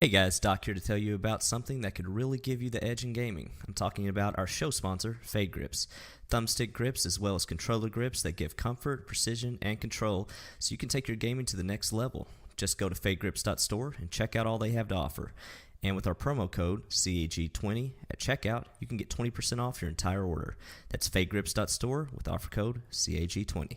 Hey guys, Doc here to tell you about something that could really give you the edge in gaming. I'm talking about our show sponsor, Fade Grips. Thumbstick grips as well as controller grips that give comfort, precision, and control so you can take your gaming to the next level. Just go to fadegrips.store and check out all they have to offer. And with our promo code, CAG20, at checkout, you can get 20% off your entire order. That's fadegrips.store with offer code CAG20.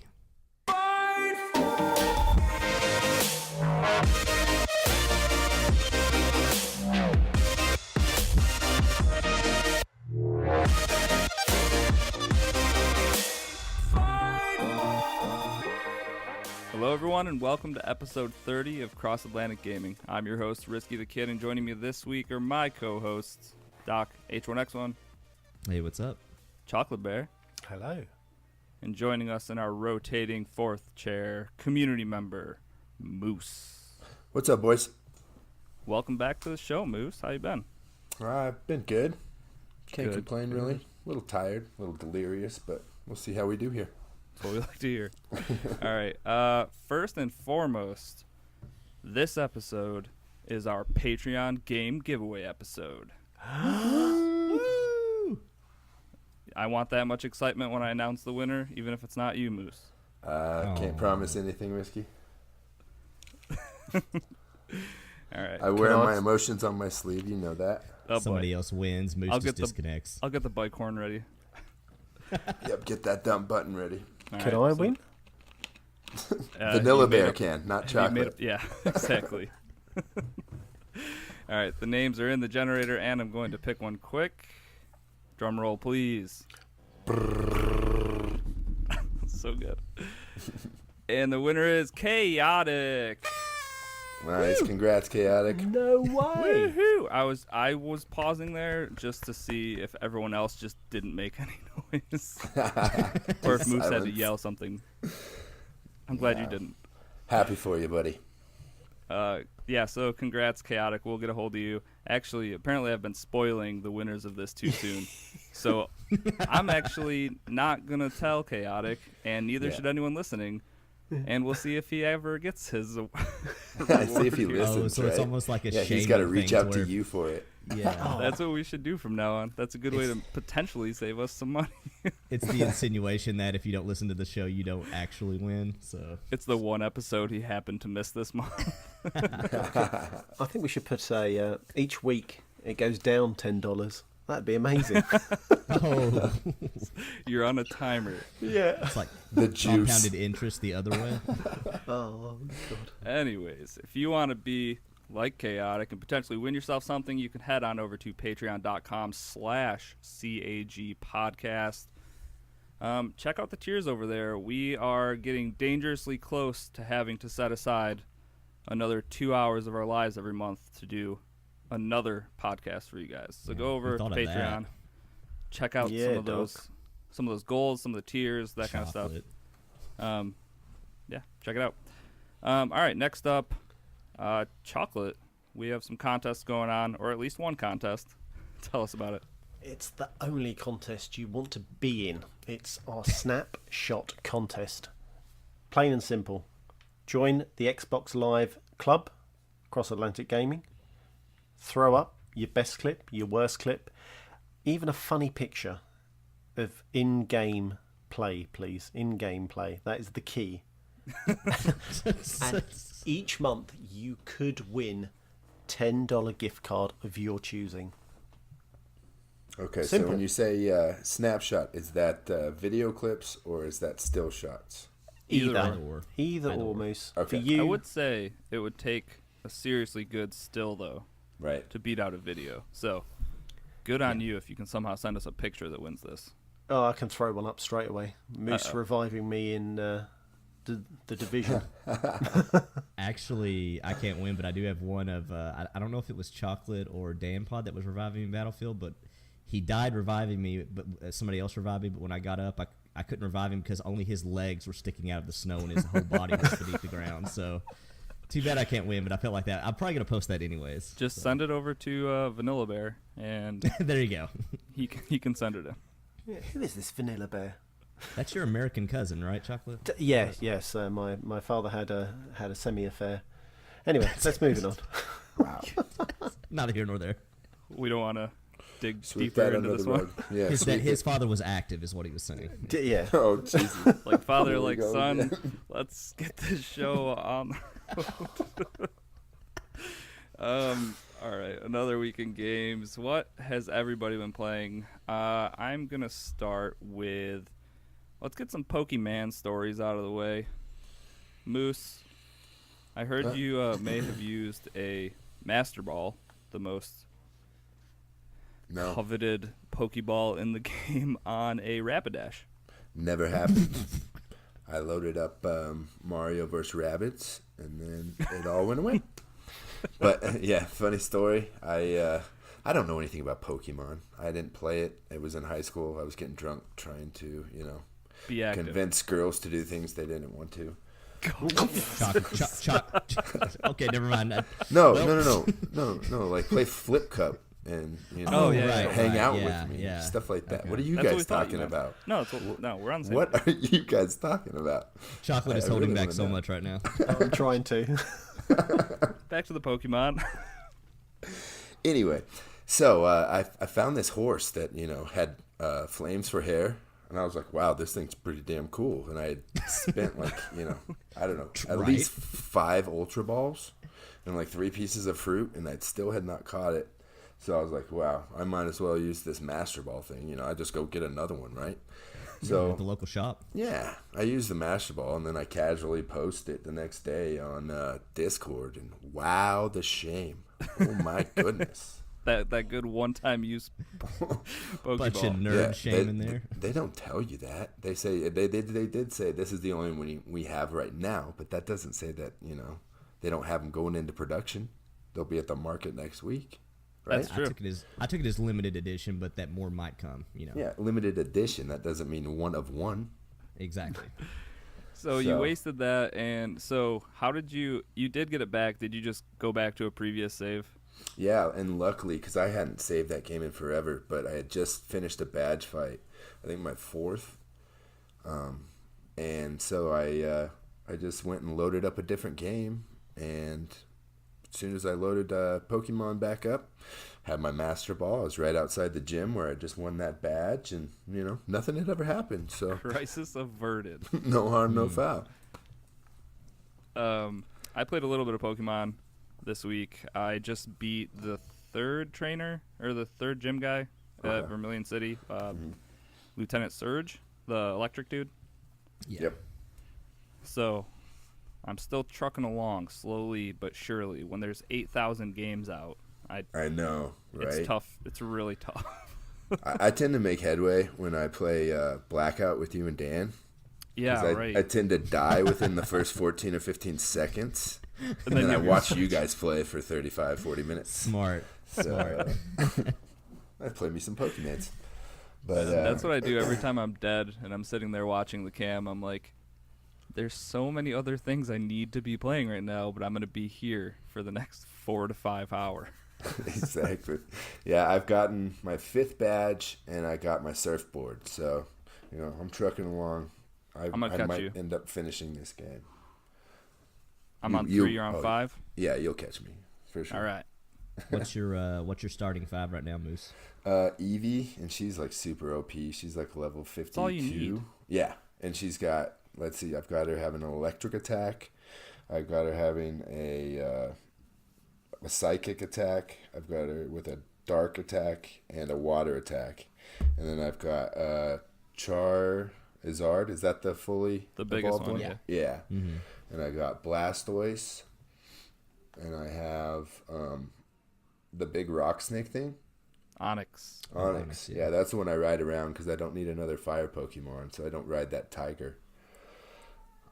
Hello everyone and welcome to episode 30 of Cross Atlantic Gaming. I'm your host, Risky the Kid, and joining me this week are my co-hosts, Doc, H1X1, Hey, what's up? Chocolate Bear, Hello. and joining us in our rotating fourth chair, community member, Moose. What's up, boys? Welcome back to the show, Moose. How you been? I've been good. Can't Good. complain, really. A little tired, a little delirious, but we'll see how we do here. That's what we like to hear. All right. First and foremost, this episode is our Patreon game giveaway episode. I want that much excitement when I announce the winner, even if it's not you, Moose. Can't promise anything risky. All right. I wear my emotions on my sleeve, you know that. Oh, Somebody boy. else wins, Moose I'll just get the- disconnects. I'll get the bike horn ready. Yep, get that dump button ready. All Can right, I so, win? Vanilla you made Bear up- can, not you made chocolate. up- yeah, exactly. All right, the names are in the generator, and I'm going to pick one quick. Drum roll, please. So good. And the winner is Chaotic. Nice, congrats, Chaotic. No way. Woohoo! I was pausing there just to see if everyone else just didn't make any noise, or if Moose had to Silence. yell something. I'm glad you Wow. didn't. Happy for you, buddy. Yeah, so congrats, Chaotic. We'll get a hold of you. Actually, apparently I've been spoiling the winners of this too soon. So I'm actually not going to tell Chaotic, and neither Yeah. should anyone listening. And we'll see if he ever gets his See if he reward here. listens, so it's right? almost like a Yeah, he's shaming got to reach thing out to to where- you for it. Yeah, That's what we should do from now on. That's a good way to potentially save us some money. it's the insinuation that if you don't listen to the show, you don't actually win. So It's the one episode he happened to miss this month. I think we should put a each week it goes down $10. That'd be amazing. oh, You're on a timer. Yeah. it's like The juice. compounded interest the other way. Oh god. Anyways, if you want to be like Chaotic and potentially win yourself something, you can head on over to patreon.com/CAG podcast. Check out the tiers over there. We are getting dangerously close to having to set aside another 2 hours of our lives every month to do another podcast for you guys. So go over to thought of that. Patreon, check out Yeah, some of those goals, some of the tiers, that kind of stuff. Chocolate. Yeah, check it out. All right, next up, chocolate. We have some contests going on, or at least one contest. Tell us about it. It's the only contest you want to be in. It's our Snapshot contest. Plain and simple. Join the Xbox Live Club, Cross Atlantic Gaming. Throw up your best clip, your worst clip, even a funny picture of in-game play, please. In-game play. That is the key. And each month you could win $10 gift card of your choosing. Okay, so Simple. when you say snapshot, is that video clips or is that still shots? Either or. Either Either or, or. Moose. Okay. For you, I would say it would take a seriously good still, though, Right. to beat out a video. So good on you if you can somehow send us a picture that wins this. oh, I can throw one up straight away. Moose reviving me in the division. Actually, I can't win, but I do have one of I don't know if it was Chocolate or Dan Pod that was reviving me in Battlefield, but he died reviving me, but somebody else revived me. But when I got up, I couldn't revive him because only his legs were sticking out of the snow and his whole body was beneath the ground. So too bad I can't win, but I felt like that. I'm probably gonna post that anyways. Just so. send it over to Vanilla Bear, and There you go. he can send it in. Yeah, who is this Vanilla Bear? That's your American cousin, right, Chocolate? Yes. My father had a semi affair. Anyway, let's move it on. Wow. Neither here nor there. We don't want to dig Sweep deeper that into under this the one. rug. Yeah. His, sweep his it. father was active, is what he was saying. Yeah. Oh Jesus. Like father, Here we like go son. again. Let's get this show on. All right, another week in games. What has everybody been playing? I'm gonna start with. Let's get some Pokemon stories out of the way. Moose, I heard you may have used a Master Ball, the most No, coveted Pokeball in the game, on a Rapidash. never happened. I loaded up Mario vs. Rabbids, and then it all went away. But yeah, funny story. I don't know anything about Pokemon. I didn't play it. It was in high school. I was getting drunk, trying to Be active. convince girls to do things they didn't want to. Okay, never mind. No, Well- no. Like play Flip Cup and Oh, yeah, hang right, out yeah, with me, yeah. stuff like that. Okay. What are you That's what guys we thought you talking meant. about? No, no, we're on the same. What are you guys talking about? Chocolate is I holding really back wanna so know. much right now. I'm trying to. Back to the Pokemon. Anyway, so I found this horse that had flames for hair, and I was like, wow, this thing's pretty damn cool. And I had spent like I don't know, at Right. least 5 Ultra Balls and like 3 pieces of fruit, and I still had not caught it. So I was like, wow, I might as well use this Master Ball thing. I just go get another one, right? At the So local shop. yeah, I used the Master Ball, and then I casually post it the next day on Discord, and wow, the shame. Oh my goodness. that good one-time use Pokeball. Bunch of nerd shame in there. They don't tell you that. They say they did say this is the only one we have right now, but that doesn't say that they don't have them going into production. They'll be at the market next week, right? That's true. I took it as limited edition, but that more might come. Yeah, limited edition. That doesn't mean one of one. Exactly. So you wasted that, and so how did you did get it back? Did you just go back to a previous save? Yeah, and luckily, because I hadn't saved that game in forever, but I had just finished a badge fight. I think my 4th, and so I just went and loaded up a different game, and as soon as I loaded Pokemon back up, had my Master Ball. I was right outside the gym where I just won that badge, and nothing had ever happened. So Crisis averted. no harm, no foul. I played a little bit of Pokemon this week. I just beat the 3rd trainer, or the 3rd gym guy at Okay. Vermilion City, Lieutenant Surge, the electric dude. Yeah. Yep. So I'm still trucking along slowly but surely. When there's 8,000 games out, I know, right? it's tough. It's really tough. I tend to make headway when I play Blackout with you and Dan. Yeah, 'Cause right. I tend to die within the first 14 or 15 seconds. And then then I you- watch you guys play for 35, 40 minutes. Smart. So I play me some Pokemons. But That's what I do every time I'm dead and I'm sitting there watching the cam. I'm like, there's so many other things I need to be playing right now, but I'm going to be here for the next 4 to 5 hours. exactly. Yeah, I've gotten my 5th badge and I got my surfboard. So, I'm trucking along. I gonna catch might you. end up finishing this game. I'm on you- 3, you're on oh, 5? Yeah, you'll catch me for sure. All right. What's your starting 5 right now, Moose? Eevee, and she's like super OP. She's like level 52. all you need. Yeah, and she's got, let's see, I've got her having an electric attack. I've got her having a psychic attack. I've got her with a dark attack and a water attack. And then I've got Charizard. Is that the fully The biggest evolved one, yeah. Yeah. Mm-hmm. And I got Blastoise. And I have the big rock snake thing. Onyx. Onyx. yeah. Yeah, that's the one I ride around because I don't need another fire Pokemon, so I don't ride that tiger.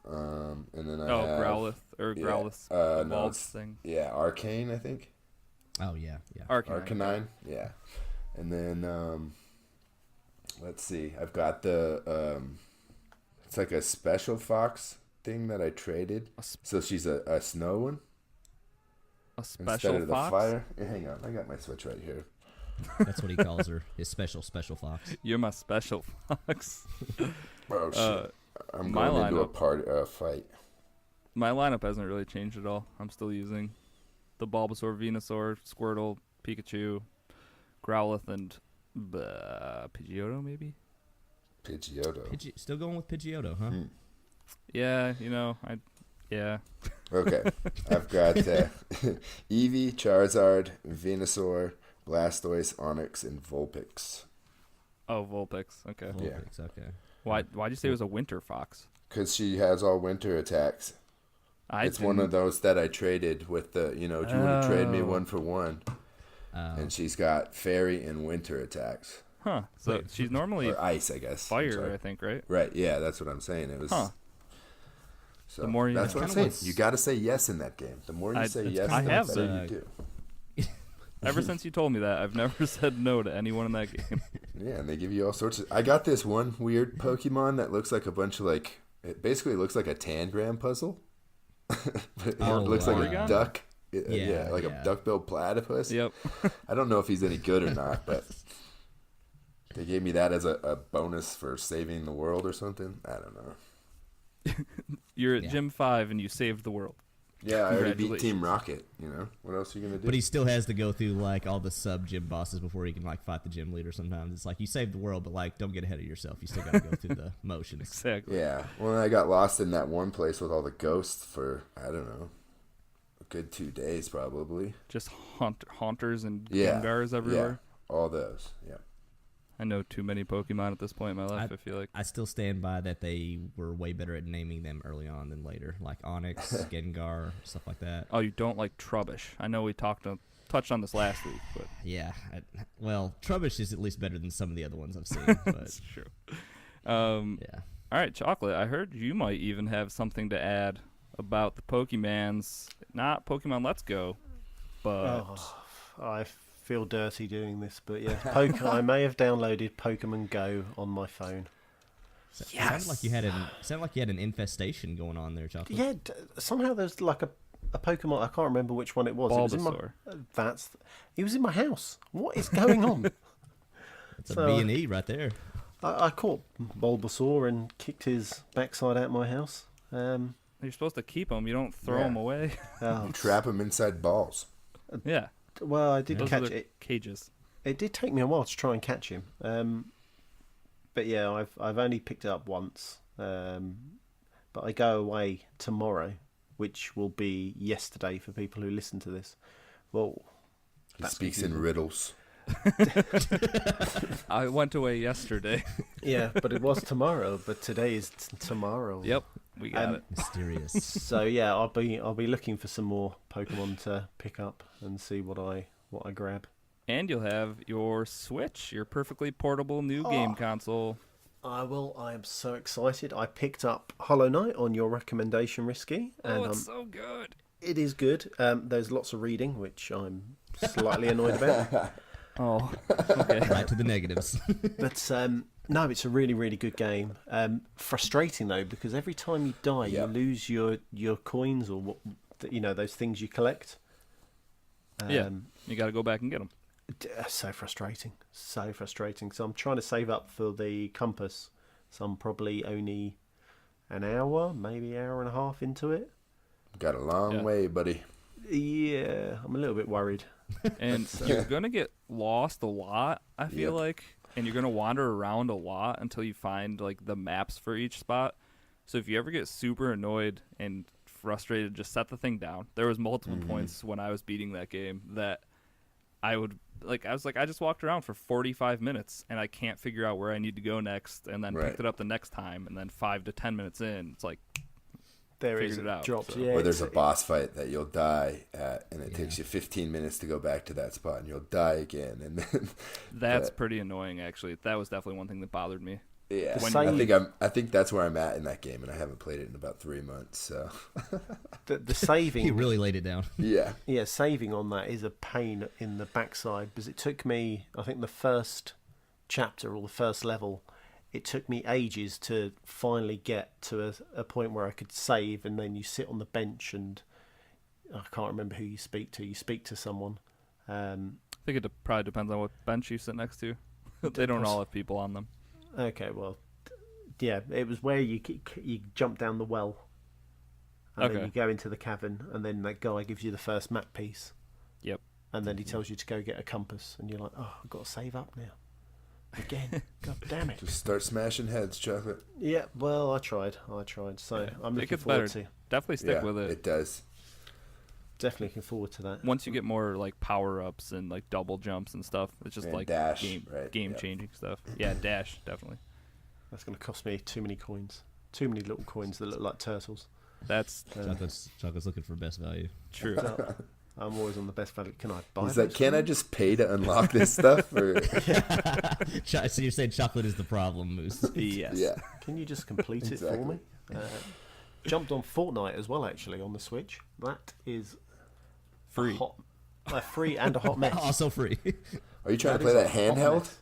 And then I have Growlithe. Or yeah, Growlithe no, evolved it's- thing. yeah, Arcane, I think. Oh yeah, yeah. Arcanine, yeah. And then let's see, I've got the it's like a special fox thing that I traded. So she's a snow one A instead special of the fox? fire. Yeah, hang on, I got my Switch right here. That's what he calls her. His special fox. You're my special fox. Oh shit! I'm my going into lineup- a fight. My lineup hasn't really changed at all. I'm still using the Bulbasaur, Venusaur, Squirtle, Pikachu, Growlithe, and Pidgeotto, maybe? Pidgeotto. Still going with Pidgeotto, huh? Yeah, yeah. Okay, I've got Eevee, Charizard, Venusaur, Blastoise, Onix, and Vulpix. Oh, Vulpix. Okay. Vulpix, okay. Why'd you say it was a winter fox? Because she has all winter attacks. It's one of those that I traded with the, you would trade me 1 for 1. And she's got fairy and winter attacks. Huh. So Wait. she's normally Or ice, I guess. fire, I think, right? Right, yeah, that's what I'm saying. It was. Huh. So The more you- that's what I'm Kinda saying. what's- You got to say yes in that game. The more you say yes, I the have better that. you do. Ever since you told me that, I've never said no to anyone in that game. Yeah, and they give you all sorts of. I got this one weird Pokemon that looks like a bunch of It basically looks like a Tangram puzzle. But it looks like Porygon? a duck. Yeah, like yeah. a duck-billed platypus. Yep. I don't know if he's any good or not, but they gave me that as a bonus for saving the world or something. I don't know. You're at Yeah. Gym 5 and you saved the world. Yeah, I already beat Congratulations. Team Rocket. What else are you gonna do? But he still has to go through like all the sub gym bosses before he can like fight the gym leader. Sometimes it's like you saved the world, but like don't get ahead of yourself. You still got to go through the motions. Exactly. Yeah. Well, I got lost in that one place with all the ghosts for I don't know, a good 2 days probably. Just haunters and Yeah. Gengars everywhere. Yeah. All those. Yeah. I know too many Pokemon at this point in my life, I feel like. I still stand by that they were way better at naming them early on than later, like Onyx, Gengar, stuff like that. Oh, you don't like Trubbish. I know we touched on this last week, but Yeah, well, Trubbish is at least better than some of the other ones I've seen. But it's true. yeah, All right, Chocolate, I heard you might even have something to add about the Pokemans. Not Pokemon Let's Go, but I feel dirty doing this, but yeah, I may have downloaded Pokemon Go on my phone. sounded like you had an infestation going on there, Chocolate. Yeah, somehow there's like a Pokemon. I can't remember which one it was. It was in my, Bulbasaur. He was in my house. What is going on? It's a So, B&E right there. I caught Bulbasaur and kicked his backside out my house. You're supposed to keep them. You don't throw Yeah. them away. You trap them inside balls. Yeah. Well, I did Those catch are the it. cages. It did take me a while to try and catch him. But yeah, I've only picked it up once. But I go away tomorrow, which will be yesterday for people who listen to this. Well, He that's speaks in confusing. riddles. I went away yesterday. Yeah, but it was tomorrow. But today is tomorrow. Yep, we got it. Mysterious. So yeah, I'll be looking for some more Pokemon to pick up and see what I grab. And you'll have your Switch, your perfectly portable new game console. I will. I am so excited. I picked up Hollow Knight on your recommendation, Risky, and Oh, it's so good. it is good. There's lots of reading, which I'm slightly annoyed about. Oh, okay. Right to the negatives. But no, it's a really, really good game. Frustrating though, because every time you die, Yep. you lose your coins or what, those things you collect. Yeah. You got to go back and get them. So frustrating, so frustrating. So I'm trying to save up for the compass. So I'm probably only an hour, maybe hour and a half into it. Got a long Yeah. way, buddy. Yeah, I'm a little bit worried. And you're going to get lost a lot, I feel Yep. like. And you're going to wander around a lot until you find like the maps for each spot. So if you ever get super annoyed and frustrated, just set the thing down. There was multiple points when I was beating that game that I just walked around for 45 minutes and I can't figure out where I need to go next, and then Right. picked it up the next time, and then 5 to 10 minutes in, it's like, There Figured is it out, dropped. so- Yeah, Or there's a it's- boss fight that you'll die at, and it takes you 15 minutes to go back to that spot, and you'll die again, and then that's But- pretty annoying, actually. That was definitely one thing that bothered me. yeah, The save- I think that's where I'm at in that game, and I haven't played it in about 3 months. So the saving. He really laid it down. yeah, Yeah, saving on that is a pain in the backside because it took me, I think, the first chapter or the first level, it took me ages to finally get to a point where I could save, and then you sit on the bench and I can't remember who you speak to. You speak to someone. I think it probably depends on what bench you sit next to. They don't all have people on them. Okay, well, yeah, it was where you jump down the well, And then Okay. you go into the cavern, and then that guy gives you the first map piece, Yep. and then he tells you to go get a compass, and you're like, oh, I've got to save up now. Again. God damn it. Just start smashing heads, Chocolate. Yeah, well, I tried. So I'm It looking gets forward better. to Definitely stick Yeah, with it. it does. definitely looking forward to that. Once you get more like power ups and like double jumps and stuff, it's just And like dash, game right, game yeah. changing stuff. Yeah, dash definitely. That's going to cost me too many coins. Too many little coins that look like turtles. That's Chocolate's looking for best value. true. So I'm always on the best value. Can I buy He's like, those can I coins? just pay to unlock this stuff? Or So you're saying chocolate is the problem, Moose? Yes. yeah, Can you just complete it for me? Exactly. Jumped on Fortnite as well, actually, on the Switch. That is Free. free and a hot mess. Also free. are you trying to That play is that a hot handheld? mess.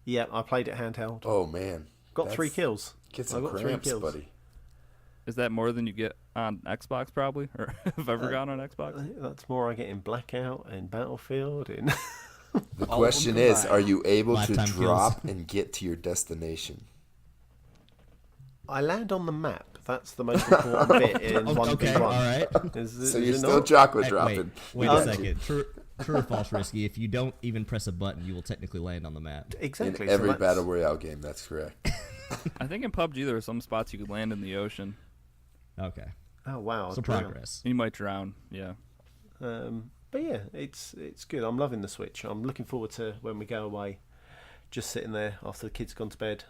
Yeah, I played it handheld. Oh man, Got 3 That's- kills. Get I some got 3 cramps, kills. buddy. Is that more than you get on Xbox probably, or have ever gotten on I Xbox? think that's more I get in Blackout and Battlefield. In The All of them question is, combined. are you able to Lifetime kills. drop and get to your destination? I land on the map. That's the most important bit in 1v1. Okay, all right. So you're still chocolate Wait, dropping. wait Uh, a second. True or false, Risky? If you don't even press a button, you will technically land on the map. Exactly. In so every that's- battle royale game, that's correct. I think in PUBG there are some spots you could land in the ocean. Okay. Oh wow. So drown. progress. You might drown. Yeah. But yeah, it's good. I'm loving the Switch. I'm looking forward to when we go away. Just sitting there after the kids gone to bed,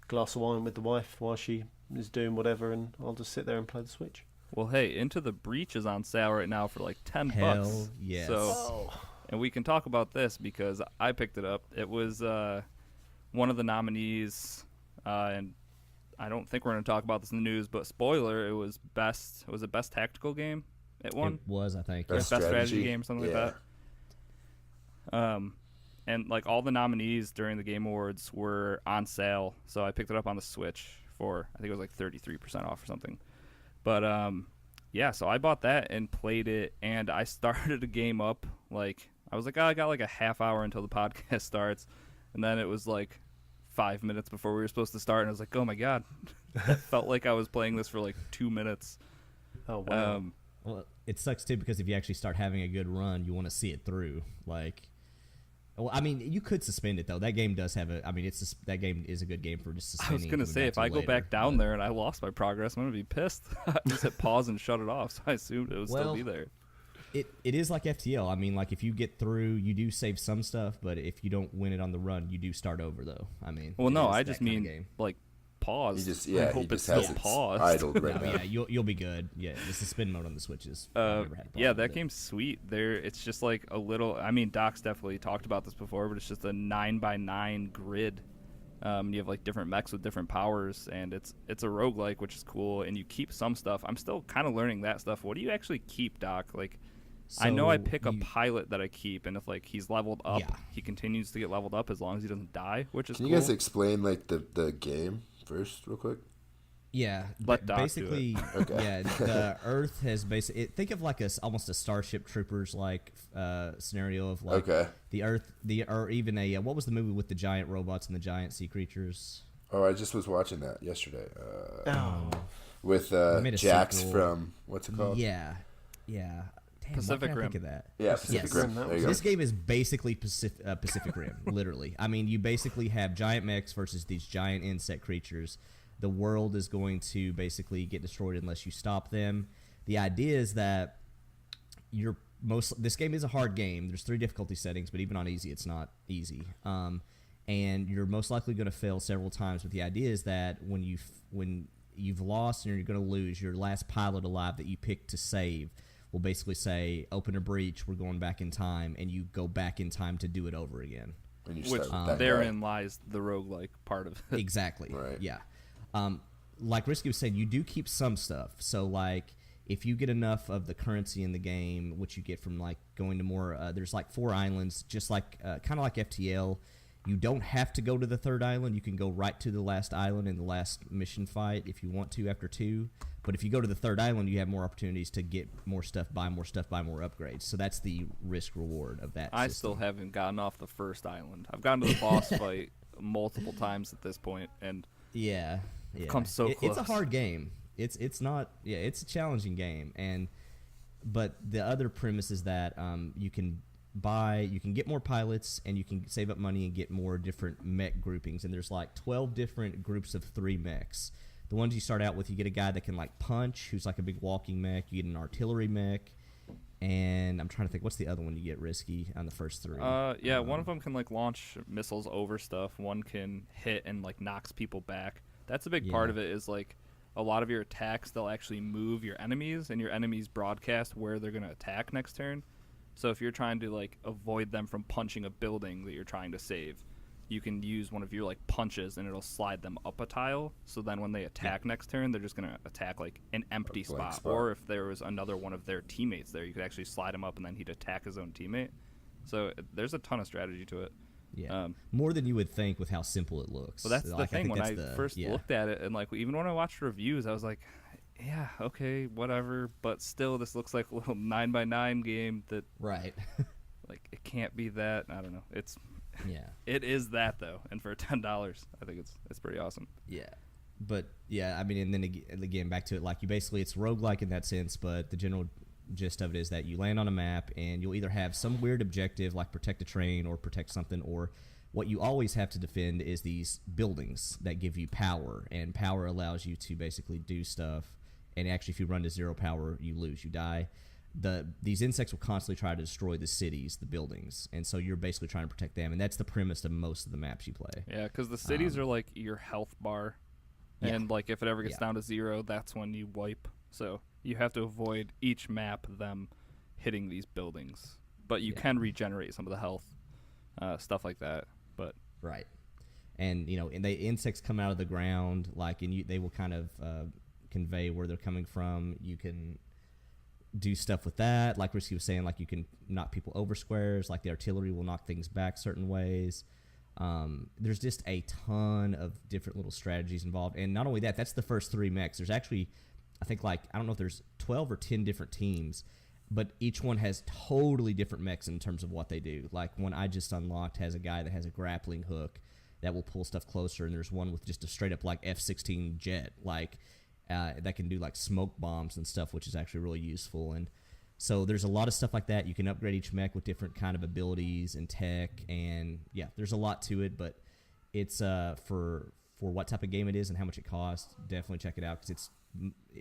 glass of wine with the wife while she is doing whatever, and I'll just sit there and play the Switch. Well, hey, Into the Breach is on sale right now for like $10. Hell yes. So, and we can talk about this because I picked it up. It was one of the nominees, and I don't think we're going to talk about this in the news, but spoiler, it was best. Was it best tactical game? It won. It was, I think. Best Best strategy strategy game, something Yeah. like that. And like all the nominees during the Game Awards were on sale, so I picked it up on the Switch for I think it was like 33% off or something. But yeah, so I bought that and played it, and I started a game up like I was like, oh, I got like a half hour until the podcast starts, and then it was like 5 minutes before we were supposed to start, and I was like, oh my god, it felt like I was playing this for like 2 minutes. Oh wow. Well, it sucks too because if you actually start having a good run, you want to see it through. Like, well, I mean, you could suspend it though. That game does have a. I mean, that game is a good game for just I suspending. was gonna say if I go back down there and I lost my progress, I'm gonna be pissed. I just hit pause and shut it off, so I assumed it would still Well, be there. It is like FTL. I mean, like if you get through, you do save some stuff, but if you don't win it on the run, you do start over though. I mean, Well, it no, is I that just kinda mean game. like pause. He just I yeah, hope he just it's has still it paused. idled right No, now. yeah, you'll be good. Yeah, the suspend mode on the Switch is. I've never had a Yeah, problem that with it. game's sweet. There, it's just like a little. I mean, Doc's definitely talked about this before, but it's just a 9x9 grid. You have like different mechs with different powers, and it's a roguelike, which is cool. And you keep some stuff. I'm still kind of learning that stuff. What do you actually keep, Doc? Like, I know I So pick a you- pilot that I keep, and if like he's leveled up, Yeah. he continues to get leveled up as long as he doesn't die, which is Can cool. you guys explain like the game first, real quick? Yeah, Let Doc do it. basically, Okay. yeah. The Earth has basically think of like almost a Starship Troopers like scenario of like Okay. the Earth, or even a what was the movie with the giant robots and the giant sea creatures? Oh, I just was watching that yesterday. Oh. With made a Jax sequel. from what's it called? Yeah, yeah. Damn, Pacific why can't I Rim. think of that? Yeah, Pacific Pacific Rim, Rim. that There you was go. This game is basically Pacific Rim, literally. I mean, you basically have giant mechs versus these giant insect creatures. The world is going to basically get destroyed unless you stop them. The idea is that this game is a hard game. There's 3 difficulty settings, but even on easy, it's not easy. And you're most likely going to fail several times. But the idea is that when you've lost and you're going to lose, your last pilot alive that you pick to save will basically say, open a breach, we're going back in time, and you go back in time to do it over again. And you which start with that therein lies the roguelike part of it. Exactly. Right. Yeah. Like Risky was saying, you do keep some stuff. So, like, if you get enough of the currency in the game, which you get from, like, going to more, there's, like, 4 islands, just like, kind of like FTL. You don't have to go to the 3rd island. You can go right to the last island in the last mission fight if you want to after 2. But if you go to the 3rd island, you have more opportunities to get more stuff, buy more upgrades. So that's the risk-reward of that I system. still haven't gotten off the first island. I've gotten to the boss fight multiple times at this point, and Yeah. come so It's a close. hard game. it's not, yeah, it's a challenging game, but the other premise is that you can get more pilots, and you can save up money and get more different mech groupings, and there's like 12 different groups of 3 mechs. The ones you start out with, you get a guy that can like punch, who's like a big walking mech. You get an artillery mech, and I'm trying to think, what's the other one you get, Risky, on the first 3? One of them can like launch missiles over stuff. One can hit and like knocks people back. That's a big part of it, is like a lot of your attacks, they'll actually move your enemies, and your enemies broadcast where they're going to attack next turn. So if you're trying to like avoid them from punching a building that you're trying to save, you can use one of your like punches, and it'll slide them up a tile. So then when they attack next turn, they're just going to attack like an empty spot. Or if there was another one of their teammates there, you could actually slide him up, and then he'd attack his own teammate. So there's a ton of strategy to it. Yeah, more than you would think with how simple it looks. Well, that's the thing. When I first looked at it, and like even when I watched reviews, I was like, yeah, okay, whatever. But still, this looks like a little 9x9 game that, right? Like, it can't be that. I don't know. It is that though, and for $10, I think it's pretty awesome. Yeah, but yeah, I mean, and then again, back to it, like it's roguelike in that sense, but the general gist of it is that you land on a map, and you'll either have some weird objective like protect a train or protect something, or what you always have to defend is these buildings that give you power, and power allows you to basically do stuff. And actually, if you run to 0 power, you lose, you die. These insects will constantly try to destroy the cities, the buildings, and so you're basically trying to protect them, and that's the premise of most of the maps you play. Yeah, because the cities are like your health bar, and like if it ever gets down to 0, that's when you wipe. So you have to avoid each map them hitting these buildings, but you can regenerate some of the health, stuff like that. But right, and and the insects come out of the ground, like, and they will kind of convey where they're coming from. You can do stuff with that, like Risky was saying, like you can knock people over squares, like the artillery will knock things back certain ways. There's just a ton of different little strategies involved, and not only that, that's the first 3 mechs. There's actually, I think, like, I don't know if there's 12 or 10 different teams, but each one has totally different mechs in terms of what they do. Like, one I just unlocked has a guy that has a grappling hook that will pull stuff closer, and there's one with just a straight up like F-16 jet, like that can do like smoke bombs and stuff, which is actually really useful. And so there's a lot of stuff like that. You can upgrade each mech with different kind of abilities and tech, and yeah, there's a lot to it. But it's for what type of game it is and how much it costs, definitely check it out, because it's,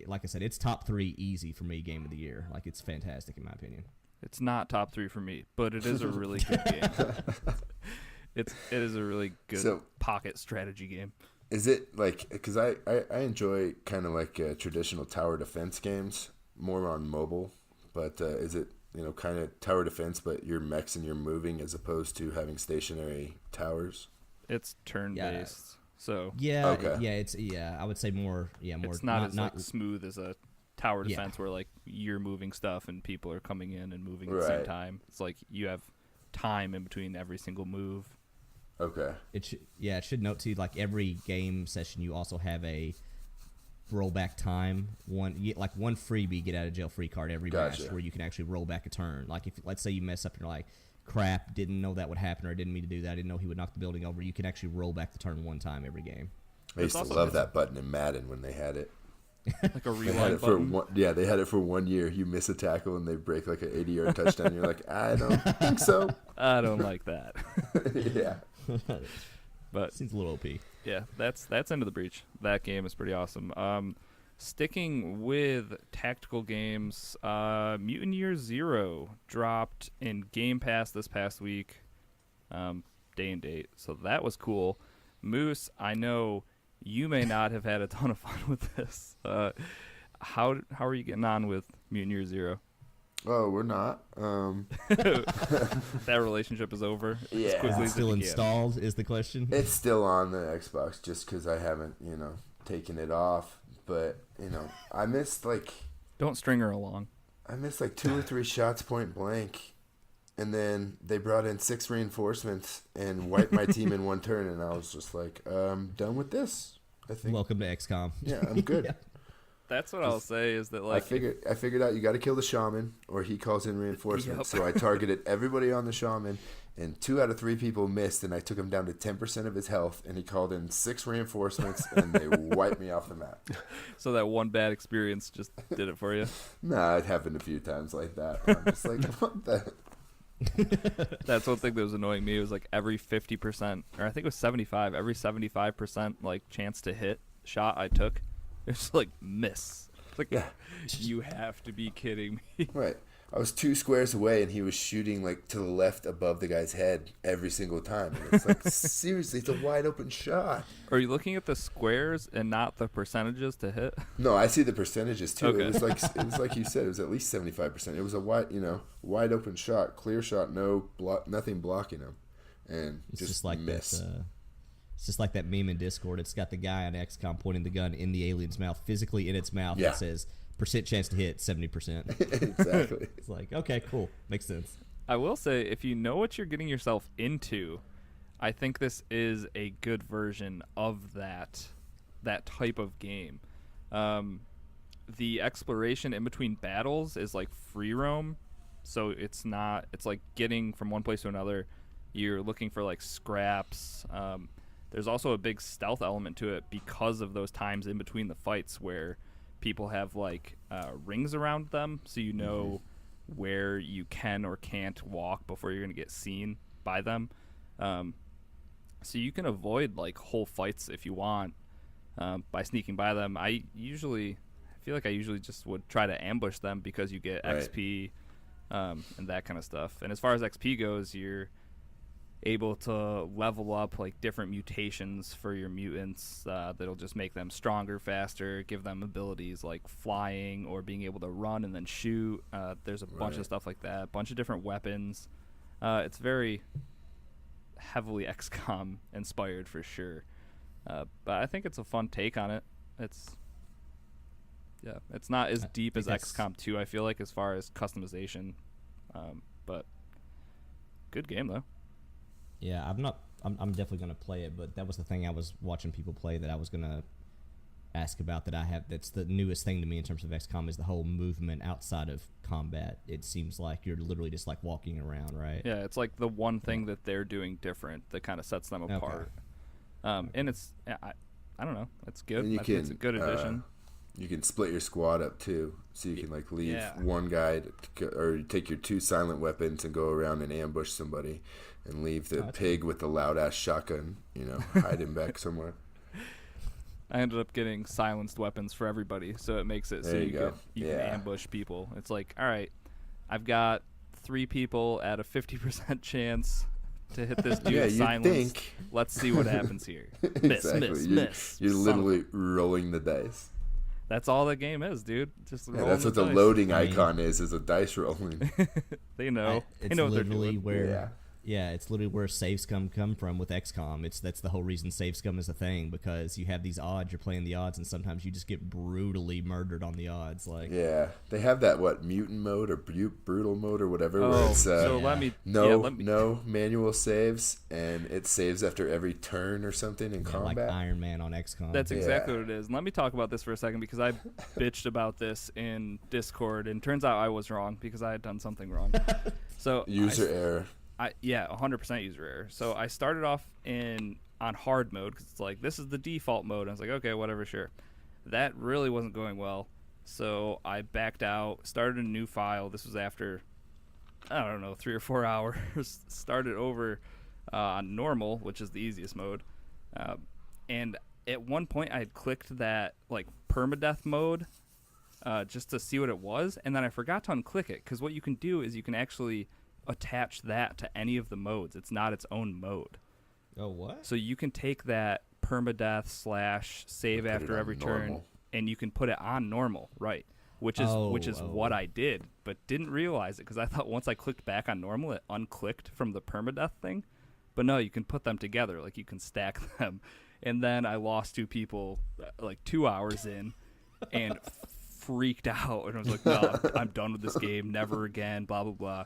like I said, it's top 3 easy for me game of the year. Like, it's fantastic in my opinion. It's not top 3 for me, but it is a really good game. It is a really good pocket strategy game. Is it like, because I enjoy kind of like traditional tower defense games more on mobile, but is it kind of tower defense, but you're mechs and you're moving as opposed to having stationary towers? It's turn based, so it's I would say more more. It's not as like smooth as a tower defense where like you're moving stuff and people are coming in and moving at the same time. It's like you have time in between every single move. Okay. It should note too, like every game session you also have a rollback time, one freebie get out of jail free card every match, where you can actually roll back a turn. Like, if let's say you mess up and you're like, crap, didn't know that would happen, or I didn't mean to do that, I didn't know he would knock the building over, you can actually roll back the turn one time every game. I used to love that button in Madden when they had it. Like a rewind button. They had it for 1 year. You miss a tackle and they break like an 80-yard touchdown. You're like, I don't think so. I don't like that. Yeah. But seems a little OP. Yeah, that's Into the Breach. That game is pretty awesome. Sticking with tactical games, Mutant Year Zero dropped in Game Pass this past week, day and date. So that was cool. Moose, I know you may not have had a ton of fun with this. How are you getting on with Mutant Year Zero? Oh, we're not. That relationship is over. Yeah. As quickly as still installed is the question. It's still on the Xbox just because I haven't, taken it off. But, I missed Don't string her along. I missed 2 or 3 shots point blank. And then they brought in 6 reinforcements and wiped my team in one turn. And I was just like, done with this, I think. Welcome to XCOM. Yeah, I'm good. Yeah. That's what I'll say is that I like figured out you got to kill the shaman, or he calls in reinforcements. Yep. So I targeted everybody on the shaman, and 2 out of 3 people missed, and I took him down to 10% of his health, and he called in 6 reinforcements, and they wiped me off the map. so that one bad experience just did it for you. Nah, it happened a few times like that. I'm just like, what the? That's one thing that was annoying me. It was like every 50%, or I think it was 75, every 75% like chance to hit shot I took, it's like miss. It's like, Yeah. you have to be kidding me. Right. I was 2 squares away, and he was shooting like to the left above the guy's head every single time. And it's like, seriously, it's a wide open shot. Are you looking at the squares and not the percentages to hit? No, I see the percentages too. Okay. It was like you said, it was at least 75%. It was a wide open shot, clear shot, nothing blocking him, and It's just just like miss. it's just like that meme in Discord. It's got the guy on XCOM pointing the gun in the alien's mouth, physically in its mouth. Yeah. That says percent chance to hit 70%. Exactly. It's like, okay, cool, makes sense. I will say, if you know what you're getting yourself into, I think this is a good version of that type of game. The exploration in between battles is like free roam, so it's like getting from one place to another. You're looking for like scraps. There's also a big stealth element to it because of those times in between the fights where people have like rings around them, so you know where you can or can't walk before you're going to get seen by them. So you can avoid like whole fights if you want by sneaking by them. I feel like I usually just would try to ambush them because you get Right. XP and that kind of stuff. And as far as XP goes, you're able to level up like different mutations for your mutants that'll just make them stronger, faster, give them abilities like flying or being able to run and then shoot. There's a bunch of Right. stuff like that, a bunch of different weapons. It's very heavily XCOM inspired for sure, but I think it's a fun take on it. It's not as deep as think that's- XCOM 2, I feel like, as far as customization, but good game though. Yeah, I'm definitely gonna play it, but that was the thing I was watching people play that I was gonna ask about, that I have, that's the newest thing to me in terms of XCOM, is the whole movement outside of combat. It seems like you're literally just like walking around, right? Yeah, it's like the one thing that they're doing different that kind of sets them Okay. apart. And it's, I don't know, it's good. And you I think it's a good addition. You can split your squad up too, so you can like leave Yeah. one guy or take your 2 silent weapons and go around and ambush somebody, and leave the pig with the loud ass shotgun, hiding back somewhere. I ended up getting silenced weapons for everybody, so it makes it so There you go. can Yeah. ambush people. It's like, all right, I've got 3 people at a 50% chance to hit this dude Yeah, you'd silenced. think. Let's see what happens here. Miss, Exactly. miss, You're, miss. You're Son of- literally rolling the dice. That's all the game is, dude. Just Yeah, rolling that's what the dice. loading I mean- icon is a dice rolling. They know. They It's know what they're literally doing. where it's literally where save scum come from with XCOM. That's the whole reason save scum is a thing, because you have these odds, you're playing the odds, and sometimes you just get brutally murdered on the odds. Like, Yeah, they have that mutant mode or brutal mode or whatever, where Oh, it's so Yeah. let me no yeah, manual saves, and it saves after every turn or something in yeah, like combat. Iron Man on XCOM. That's exactly Yeah. what it is. And let me talk about this for a second, because I bitched about this in Discord, and turns out I was wrong because I had done something wrong. So User error. 100% user error. So I started off on hard mode because it's like, this is the default mode. I was like, okay, whatever, sure. That really wasn't going well, so I backed out, started a new file. This was after, I don't know, 3 or 4 hours. Started over on normal, which is the easiest mode. And at one point, I had clicked that like permadeath mode just to see what it was, and then I forgot to unclick it, because what you can do is you can actually attach that to any of the modes. It's not its own mode. Oh, what? So you can take that permadeath / save Put it after on every turn, normal. and you can put it on normal, right? Which is what I did, but didn't realize it, because I thought once I clicked back on normal, it unclicked from the permadeath thing. But no, you can put them together, like you can stack them. And then I lost 2 people like 2 hours in, and freaked out, and I was like, no, I'm done with this game, never again, blah blah blah.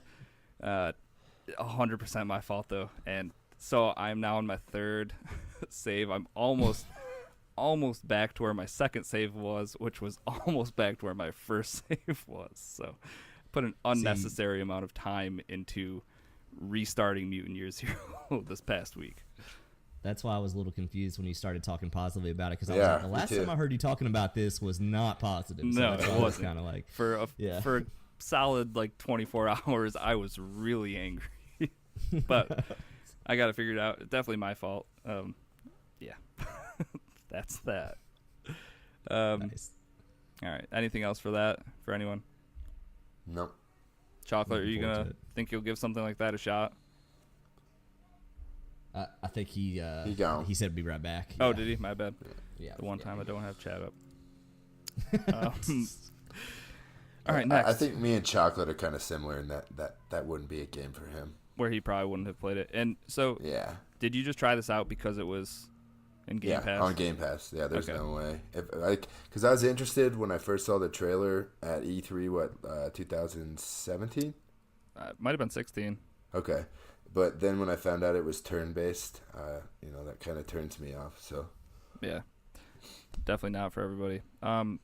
100% my fault though, and so I'm now on my 3rd save. I'm almost almost back to where my second save was, which was almost back to where my first save was. So put an unnecessary amount of time into restarting Mutant Year Zero this past week. That's why I was a little confused when you started talking positively about it, because I was Yeah, like, the me last too. time I heard you talking about this was not positive. So No, that's it why I was wasn't. kind of like, For a solid like 24 hours, I was really angry. But I got it figured out. It's definitely my fault. Yeah, that's that. nice. All right. Anything else for that for anyone? No. Chocolate, are you Looking forward gonna to it. think you'll give something like that a shot? I think he gone. he said be right back. Oh, Yeah. did he? My bad. Yeah. The one yeah. time I don't have chat up. All right, next. I think me and Chocolate are kind of similar in that wouldn't be a game for him. Where he probably wouldn't have played it. And so, Yeah. did you just try this out because it was in Game Yeah, Pass? on Game Pass. Yeah, there's Okay. no way. Because I was interested when I first saw the trailer at E3, 2017? Might have been 16. Okay. But then when I found out it was turn-based, that kind of turns me off. So Yeah. Definitely not for everybody.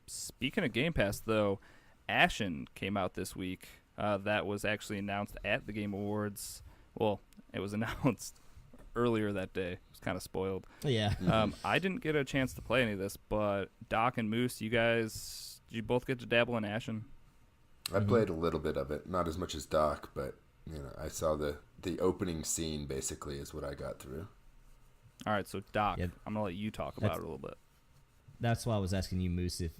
Speaking of Game Pass, though, Ashen came out this week. That was actually announced at the Game Awards. Well, it was announced earlier that day. It was kind of spoiled. Yeah. I didn't get a chance to play any of this, but Doc and Moose, you guys, did you both get to dabble in Ashen? I played a little bit of it, not as much as Doc, but I saw the opening scene basically is what I got through. All right, so Doc, Yeah. I'm gonna let you talk about it a little bit. That's why I was asking you, Moose, if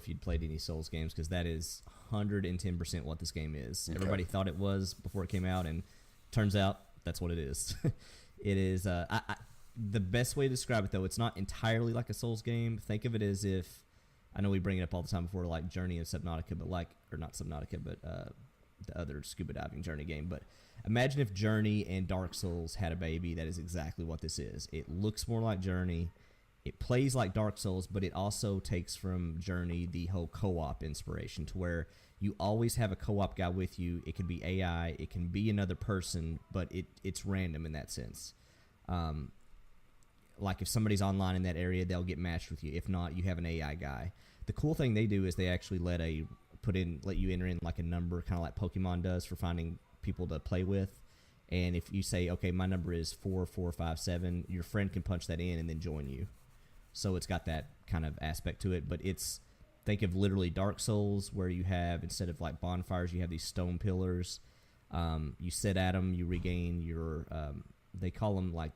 you'd played any Souls games, because that is 110% what this game is. Okay. Everybody thought it was before it came out, and turns out that's what it is. It is. The best way to describe it, though, it's not entirely like a Souls game. Think of it as if, I know we bring it up all the time before, like Journey and Subnautica, but or not Subnautica, but the other scuba diving Journey game. But imagine if Journey and Dark Souls had a baby. That is exactly what this is. It looks more like Journey. It plays like Dark Souls, but it also takes from Journey the whole co-op inspiration, to where you always have a co-op guy with you. It can be AI, it can be another person, but it's random in that sense. Like if somebody's online in that area, they'll get matched with you. If not, you have an AI guy. The cool thing they do is they actually let you enter in like a number, kind of like Pokemon does for finding people to play with. And if you say, okay, my number is 4457, your friend can punch that in and then join you. So it's got that kind of aspect to it, but think of literally Dark Souls, where you have, instead of like bonfires, you have these stone pillars. You sit at them, you regain your, they call them like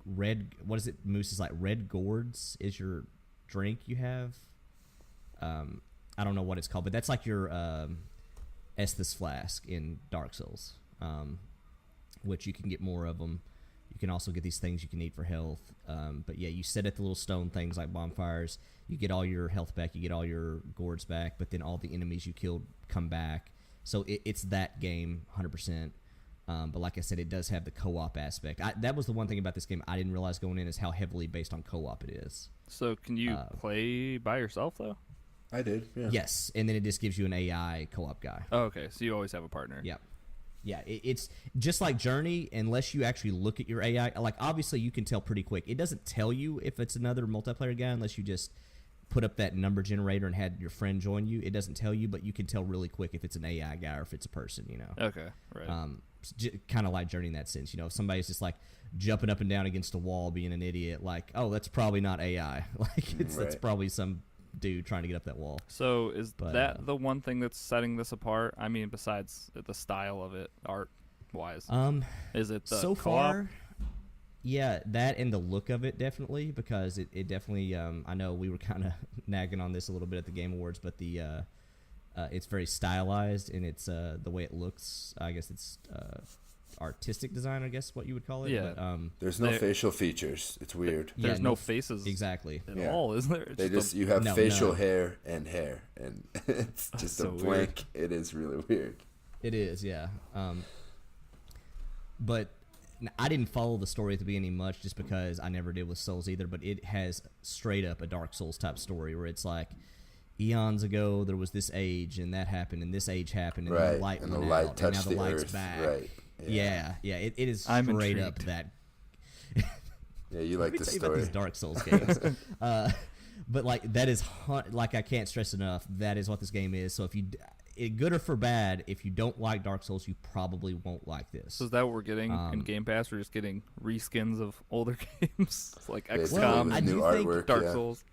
red, what is it, Moose, is like red gourds is your drink you have. I don't know what it's called, but that's like your Estus flask in Dark Souls, which you can get more of them. You can also get these things you can eat for health. But yeah, you sit at the little stone things like bonfires. You get all your health back. You get all your gourds back. But then all the enemies you killed come back. So it's that game, 100%. But like I said, it does have the co-op aspect. That was the one thing about this game I didn't realize going in, is how heavily based on co-op it is. So can you play by yourself, though? I did, yeah. Yes, and then it just gives you an AI co-op guy. Oh, okay, so you always have a partner. Yep. Yeah, it's just like Journey, unless you actually look at your AI. Like, obviously, you can tell pretty quick. It doesn't tell you if it's another multiplayer guy unless you just put up that number generator and had your friend join you. It doesn't tell you, but you can tell really quick if it's an AI guy or if it's a person, Okay, right. Kind of like Journey in that sense. If somebody's just like jumping up and down against a wall being an idiot, like, oh, that's probably not AI. Like, that's Right. probably some dude trying to get up that wall. So is But, that the one thing that's setting this apart? I mean, besides the style of it, art-wise, is it the so co-op? far? Yeah, that and the look of it, definitely, because it definitely. I know we were kind of nagging on this a little bit at the Game Awards, but it's very stylized, and it's the way it looks. I guess it's artistic design, I guess what you would call it. Yeah. But, There's no They- facial features. It's weird. There's yeah, no faces exactly. at Yeah. all, is there? It's They just just you have No, facial no. hair, and it's just so a weird. blank. It is really weird. It is, yeah. But I didn't follow the story at the beginning much, just because I never did with Souls either. But it has straight up a Dark Souls type story where it's like, eons ago there was this age and that happened and this age happened and then Right, the light and the went light out and now touched the the light's earth. back. Right. Yeah, it is I'm straight up intrigued. that. Yeah, you like Let me the tell you about story. these Dark Souls games. But like that is like I can't stress enough. That is what this game is. So if you, good or for bad, if you don't like Dark Souls, you probably won't like this. So is that what we're getting in Game Pass? We're just getting reskins of older games, like Basically, XCOM, with I new do think artwork. Dark yeah. Souls.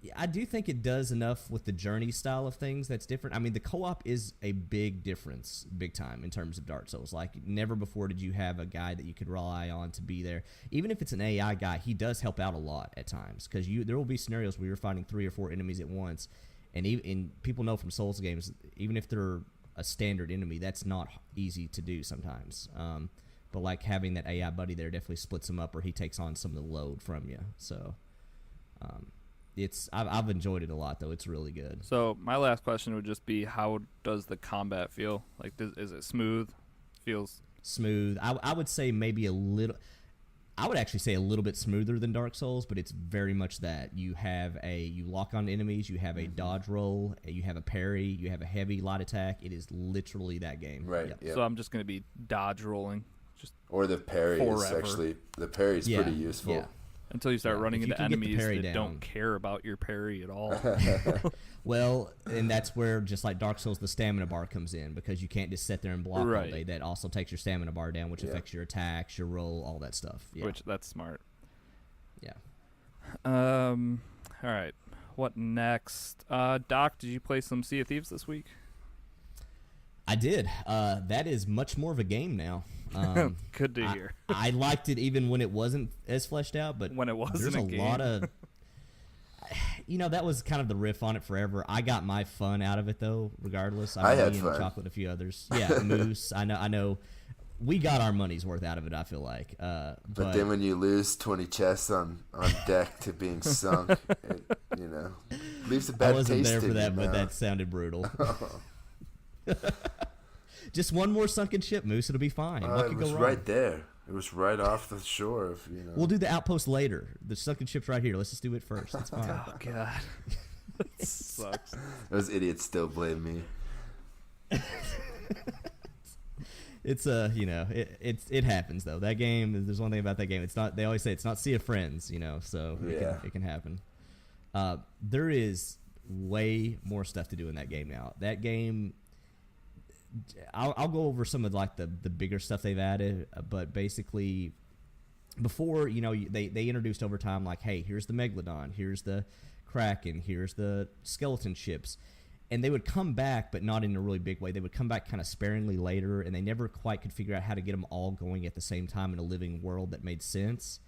Yeah, I do think it does enough with the Journey style of things that's different. I mean, the co-op is a big difference, big time, in terms of Dark Souls. Like, never before did you have a guy that you could rely on to be there. Even if it's an AI guy, he does help out a lot at times, because there will be scenarios where you're fighting 3 or 4 enemies at once, and people know from Souls games, even if they're a standard enemy, that's not easy to do sometimes. But, like, having that AI buddy there definitely splits him up, or he takes on some of the load from you, so... I've enjoyed it a lot, though. It's really good. So my last question would just be, how does the combat feel? Like, is it smooth? Feels Smooth. I would say maybe a little. I would actually say a little bit smoother than Dark Souls, but it's very much that. You lock on enemies, you have a dodge roll, you have a parry, you have a heavy light attack. It is literally that game. Right. Yep. Yeah. So I'm just gonna be dodge rolling, just Or the parry is forever. actually pretty useful. Yeah. until you start running if you into can get the enemies parry that down. don't care about your parry at all. Well, and that's where, just like Dark Souls, the stamina bar comes in, because you can't just sit there and block all Right. day. That also takes your stamina bar down, which Yeah. affects your attacks, your roll, all that stuff. Yeah. Which that's smart. Yeah. All right. What next? Doc, did you play some Sea of Thieves this week? I did. That is much more of a game now. Good to hear. I liked it even when it wasn't as fleshed out, but When it wasn't there's a a game. lot of. That was kind of the riff on it forever. I got my fun out of it though, regardless. I had me and fun. Chocolate, and a few others. Yeah, Moose. I know. We got our money's worth out of it. I feel like. But then when you lose 20 chests on deck to being sunk, it, leaves a bad I wasn't taste there for in that, your but that mouth. sounded brutal. Just one more sunken ship, Moose. It'll be fine. What It could was go wrong? right there. It was right off the shore of, We'll do the outpost later. The sunken ship's right here. Let's just do it first. It's fine. Oh God. That sucks. Those idiots still blame me. It's it happens though. That game, there's one thing about that game. It's not. They always say it's not Sea of Friends, so Yeah. it can happen. There is way more stuff to do in that game now. That game, I'll go over some of like the bigger stuff they've added, but basically, before they introduced over time, like, hey, here's the Megalodon, here's the Kraken, here's the skeleton ships. And they would come back, but not in a really big way. They would come back kind of sparingly later, and they never quite could figure out how to get them all going at the same time in a living world that made sense.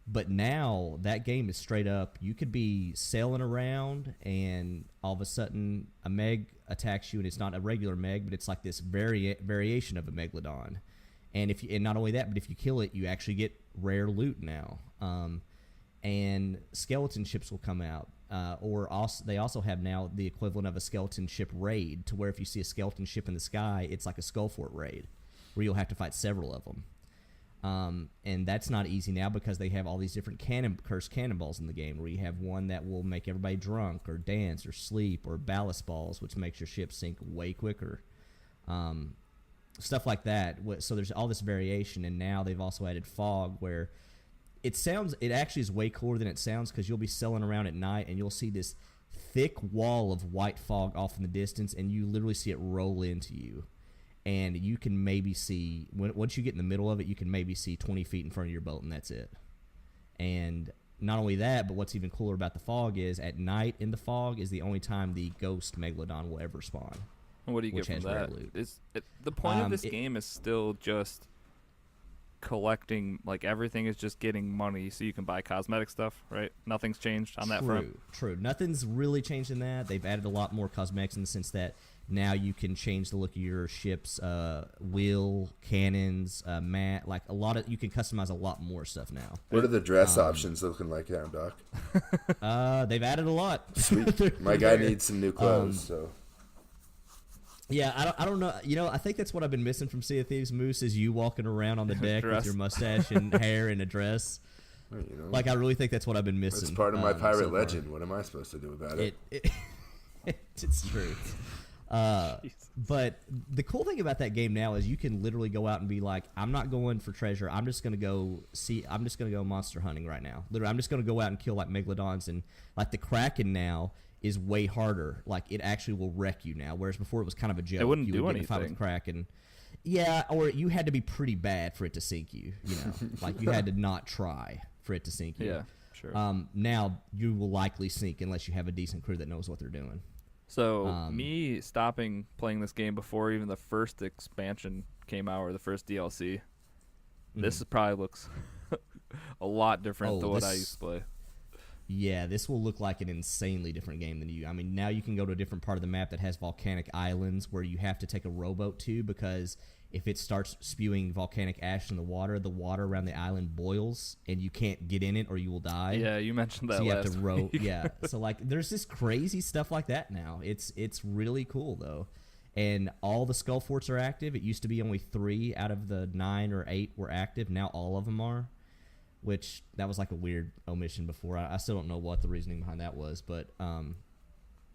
But now, that game is straight up, you could be sailing around, and all of a sudden, a Meg attacks you, and it's not a regular Meg, but it's like this variation of a Megalodon. And not only that, but if you kill it, you actually get rare loot now. And skeleton ships will come out. They also have now the equivalent of a skeleton ship raid, to where if you see a skeleton ship in the sky, it's like a Skullfort raid, where you'll have to fight several of them. And that's not easy now, because they have all these different cursed cannonballs in the game, where you have one that will make everybody drunk or dance or sleep, or ballast balls, which makes your ship sink way quicker. Stuff like that. So there's all this variation, and now they've also added fog, where it actually is way cooler than it sounds, because you'll be sailing around at night and you'll see this thick wall of white fog off in the distance, and you literally see it roll into you. And you can maybe see, once you get in the middle of it, you can maybe see 20 feet in front of your boat, and that's it. And not only that, but what's even cooler about the fog is, at night in the fog is the only time the ghost Megalodon will ever spawn. And what do you get Which from has rare that? loot. The point of this game is still just collecting, like, everything is just getting money so you can buy cosmetic stuff, right? Nothing's changed on that front. True. Nothing's really changed in that. They've added a lot more cosmetics in the sense that now you can change the look of your ship's wheel, cannons, mat. Like, you can customize a lot more stuff now. What are the dress options looking like now, Doc? They've added a lot. Sweet. My guy needs some new clothes, so. Yeah, I don't know. I think that's what I've been missing from Sea of Thieves, Moose, is you walking around on the deck with Dress. your mustache and hair and a dress. Like, I really think that's what I've been missing. It's part of my pirate so far. legend. What am I supposed to do about it? It's true. But the cool thing about that game now is you can literally go out and be like, I'm not going for treasure. I'm just gonna go monster hunting right now. Literally, I'm just gonna go out and kill like megalodons, and like the Kraken now is way harder. Like it actually will wreck you now, whereas before it was kind of a joke. It wouldn't you do would get in a fight with anything. Kraken. Yeah, or you had to be pretty bad for it to sink you. You know, like you had to not try for it to sink you. Yeah, sure. Now you will likely sink unless you have a decent crew that knows what they're doing. So me stopping playing this game before even the first expansion came out or the first DLC, this probably looks a lot different than what I used to play. Yeah, this will look like an insanely different game than you. I mean, now you can go to a different part of the map that has volcanic islands where you have to take a rowboat to, because if it starts spewing volcanic ash in the water around the island boils and you can't get in it or you will die. Yeah, you mentioned that So you last have to row. week. Yeah. So like there's this crazy stuff like that now. It's really cool though. And all the skull forts are active. It used to be only 3 out of the 9 or 8 were active. Now all of them are, which that was like a weird omission before. I still don't know what the reasoning behind that was, but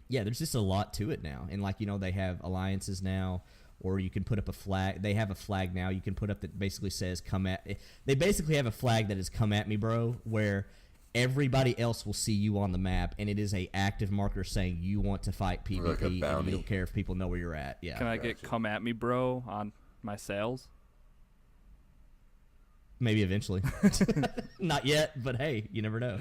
yeah, there's just a lot to it now. And like, you know, they have alliances now, or you can put up a flag. They have a flag now you can put up that basically says "Come at." They basically have a flag that is "Come at me, bro," where everybody else will see you on the map, and it is a active marker saying you want to fight PvP, Like a and you bounty. don't care if people know where you're at. Yeah. Can I get "Come at me, bro" on my sales? Maybe eventually. Not yet, but hey, you never know.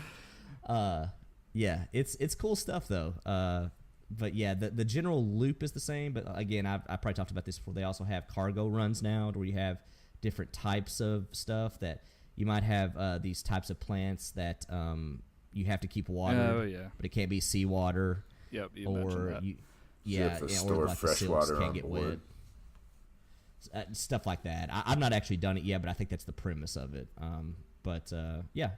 Yeah, it's cool stuff though. But yeah, the general loop is the same. But again, I probably talked about this before. They also have cargo runs now, where you have different types of stuff that you might have these types of plants that you have to keep watered. Oh yeah. But it can't be seawater. Yep. You mentioned Or that. you, You yeah, have to or store like the fresh silks water can't on get board. wet. Stuff like that. I've not actually done it yet, but I think that's the premise of it. But yeah,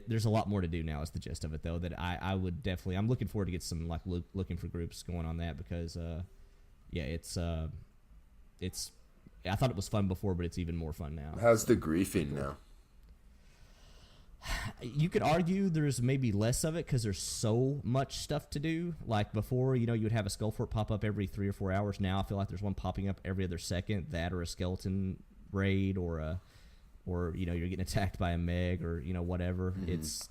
there's a lot more to do now. Is the gist of it, though. That I would definitely. I'm looking forward to get some like looking for groups going on that, because yeah, it's. I thought it was fun before, but it's even more fun now. How's the griefing now? You could argue there's maybe less of it because there's so much stuff to do. Like before, you know, you would have a skull fort pop up every 3 or 4 hours. Now I feel like there's one popping up every other second. That or a skeleton raid, or you know, you're getting attacked by a meg, or you know, whatever.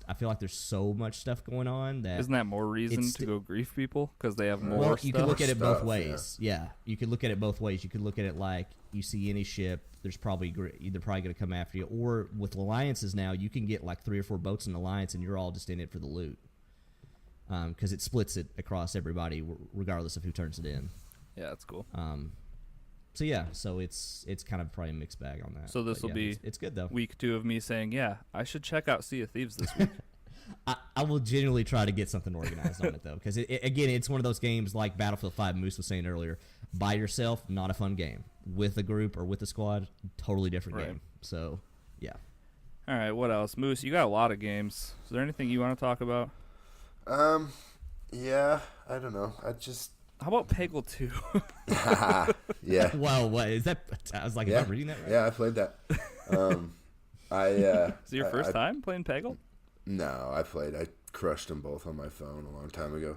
I feel like there's so much stuff going on that Isn't that more reason it's to go grief people because they have more well, stuff? you can look at it both Stuff, ways. Yeah, you could look at it both ways. You could look at it like you see any ship, there's probably they're probably going to come after you. Or with alliances now, you can get like 3 or 4 boats in an alliance, and you're all just in it for the loot, because it splits it across everybody regardless of who turns it in. Yeah, that's cool. So yeah, so it's kind of probably a mixed bag on that. So this But will yeah, be it's good though. Week 2 of me saying, yeah, I should check out Sea of Thieves this week. I will genuinely try to get something organized on it though, because again, it's one of those games like Battlefield 5. Moose was saying earlier, by yourself, not a fun game. With a group or with a squad, totally different Right. game. So yeah. All right, what else? Moose, you got a lot of games. Is there anything you want to talk about? Yeah, I don't know. How about Peggle 2? Yeah. Wow, what is that? I was like, Yeah. am I reading that right? Yeah, I played that. Is it your first time playing Peggle? No, I crushed them both on my phone a long time ago.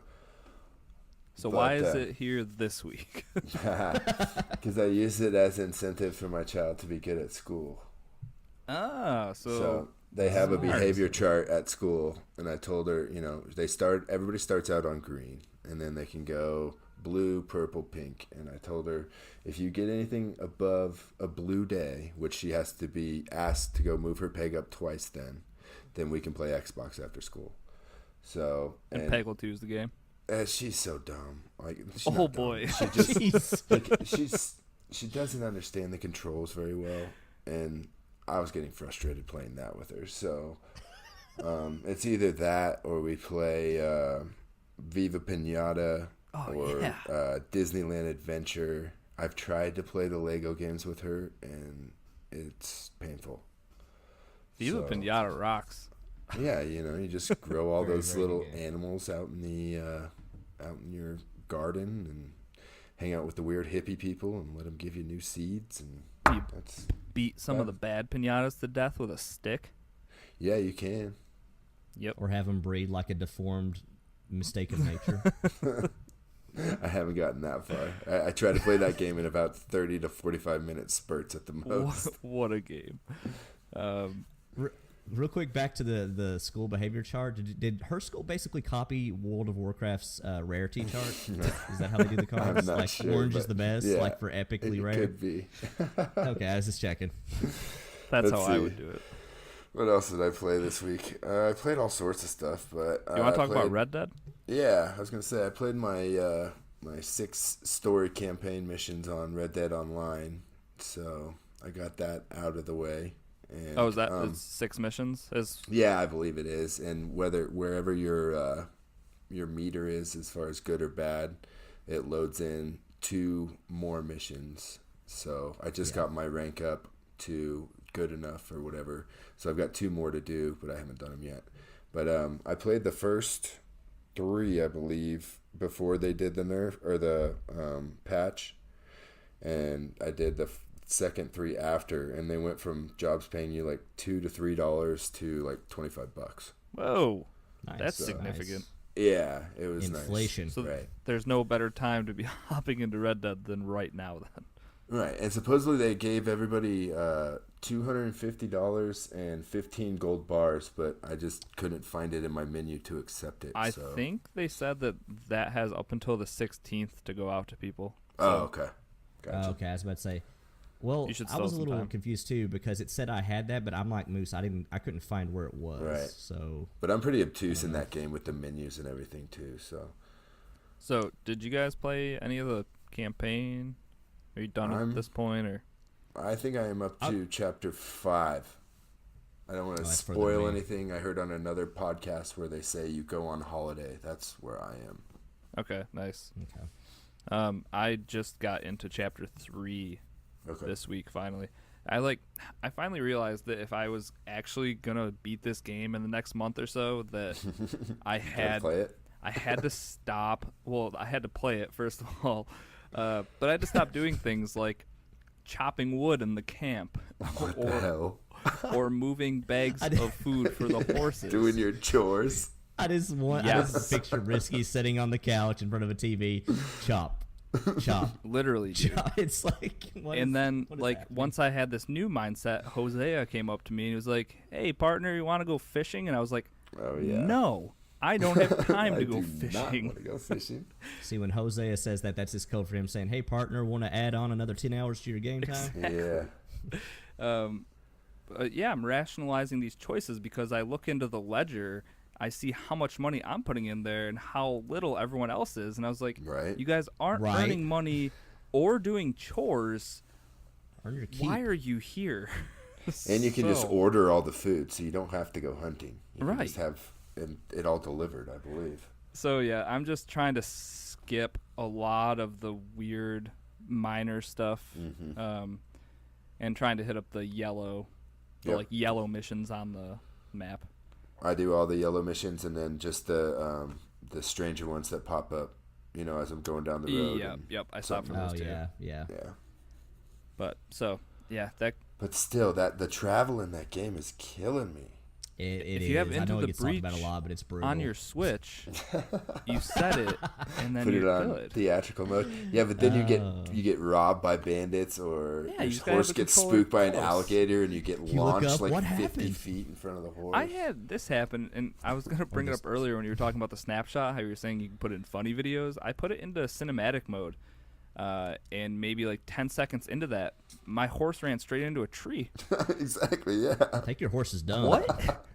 So But, why is it here this week? Because I use it as incentive for my child to be good at school. So They have a Smart. behavior chart at school, and I told her, you know, everybody starts out on green, and then they can go blue, purple, pink. And I told her, if you get anything above a blue day, which she has to be asked to go move her peg up twice, then we can play Xbox after school. So and Peggle 2 is the game. she's so dumb. Like, she's Oh, not dumb. boy. She just Jeez. like, she doesn't understand the controls very well, and I was getting frustrated playing that with her. So it's either that or we play Viva Pinata or Disneyland Adventure. I've tried to play the Lego games with her, and it's painful. Viva So, Pinata rocks. Yeah, you know, you just grow all Very, those very little good game. animals out in your garden, and hang out with the weird hippie people and let them give you new seeds, and You that's beat some of the bad pinatas to death with a stick. yeah, you can. Yep. Or have them breed like a deformed mistake of nature. I haven't gotten that far. I try to play that game in about 30 to 45 minute spurts at the most. What a game. Real quick, back to the school behavior chart. Did her school basically copy World of Warcraft's rarity chart? Is that how they do the cards? not Like sure, orange is but the best, yeah, like for epically it rare. could be. Okay, I was just checking. That's Let's how I see. would do it. What else did I play this week? I played all sorts of stuff, but You want to I talk about played- Red Dead? Yeah, I was gonna say I played my my 6 story campaign missions on Red Dead Online, so I got that out of the way. And, Oh, is that it's 6 missions? Yeah, I believe it is, and wherever your meter is as far as good or bad, it loads in 2 more missions. So I just got my rank up to good enough or whatever. So I've got 2 more to do, but I haven't done them yet. But I played the first 3, I believe, before they did the nerf or the patch, and I did the second 3 after, and they went from jobs paying you like $2 to $3 to like $25. Whoa, Nice. that's So significant. Yeah, it was Inflation. nice. So Right. there's no better time to be hopping into Red Dead than right now. Then Right, and supposedly they gave everybody $250 and 15 gold bars, but I just couldn't find it in my menu to accept it. I so. think they said that has up until the 16th to go out to people. Oh, okay. Oh, Gotcha. okay, I was about to say. Well, You should I still was a have some little time. confused too because it said I had that, but I'm like Moose. I couldn't find where it was. Right. So But I'm pretty obtuse in that game with the menus and everything too. So Did you guys play any of the campaign? Are you done I'm- at this point, or I think I am up to chapter 5. I don't want to that's further than spoil me. anything. I heard on another podcast where they say you go on holiday. That's where I am. okay, nice. okay. I just got into chapter 3 Okay. this week finally. I finally realized that if I was actually gonna beat this game in the next month or so, that I Gotta had play it. I had to stop. Well, I had to play it first of all, but I had to stop doing things like chopping wood in the camp, What the or hell? or moving bags of food for the horses. Doing your chores. I just Yes. picture Risky sitting on the couch in front of a TV, chop, Literally, dude. chop. It's like, what And is- then, what is like, happening? once I had this new mindset, Hosea came up to me and he was like, "Hey, partner, you want to go fishing?" And I was like, Oh yeah. "No, I don't have time I to go do not fishing." want to go fishing. See, when Hosea says that, that's his code for him saying, "Hey, partner, want to add on another 10 hours to your game time?" Yeah. But yeah, I'm rationalizing these choices because I look into the ledger, I see how much money I'm putting in there and how little everyone else is, and I was like, Right. "You guys aren't Right. earning money or doing chores. Earn your keep. Why are you here?" And you can just So- order all the food, so you don't have to go hunting. You can Right. just have it all delivered, I believe. So yeah, I'm just trying to skip a lot of the weird minor stuff, and trying to hit up the yellow, Yep. like yellow missions on the map. I do all the yellow missions and then just the stranger ones that pop up, as I'm going down the road. Yep, and yep. I saw for something. those Oh too. yeah, yeah. Yeah. But so yeah, that But still, the travel in that game is killing me. It If is. you have I Into know the it gets talked about a Breach lot, but it's brutal. on your Switch, you set it, and then Put it you're on good. theatrical mode. Yeah, but then you get robbed by bandits, or Yeah, your you gotta horse have the gets controller spooked by an close. alligator, and you get You look launched up, like what 50 happened? feet in front of the horse. I had this happen, and I was gonna bring it up earlier when you were talking about the snapshot. How you were saying you can put it in funny videos. I put it into cinematic mode, and maybe like 10 seconds into that, my horse ran straight into a tree. Exactly, yeah. Take your horse is done. What?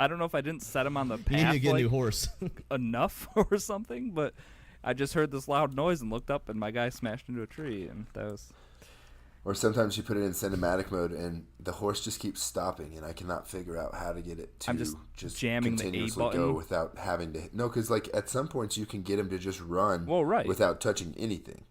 I don't know if I didn't set him on the You need path to get a like, new horse. enough or something, but I just heard this loud noise and looked up, and my guy smashed into a tree, and that was. Or sometimes you put it in cinematic mode, and the horse just keeps stopping, and I cannot figure out how to get it to I'm just jamming the A continuously button. go without having to. No, because like at some points you can get him to just run Well, right. without touching anything.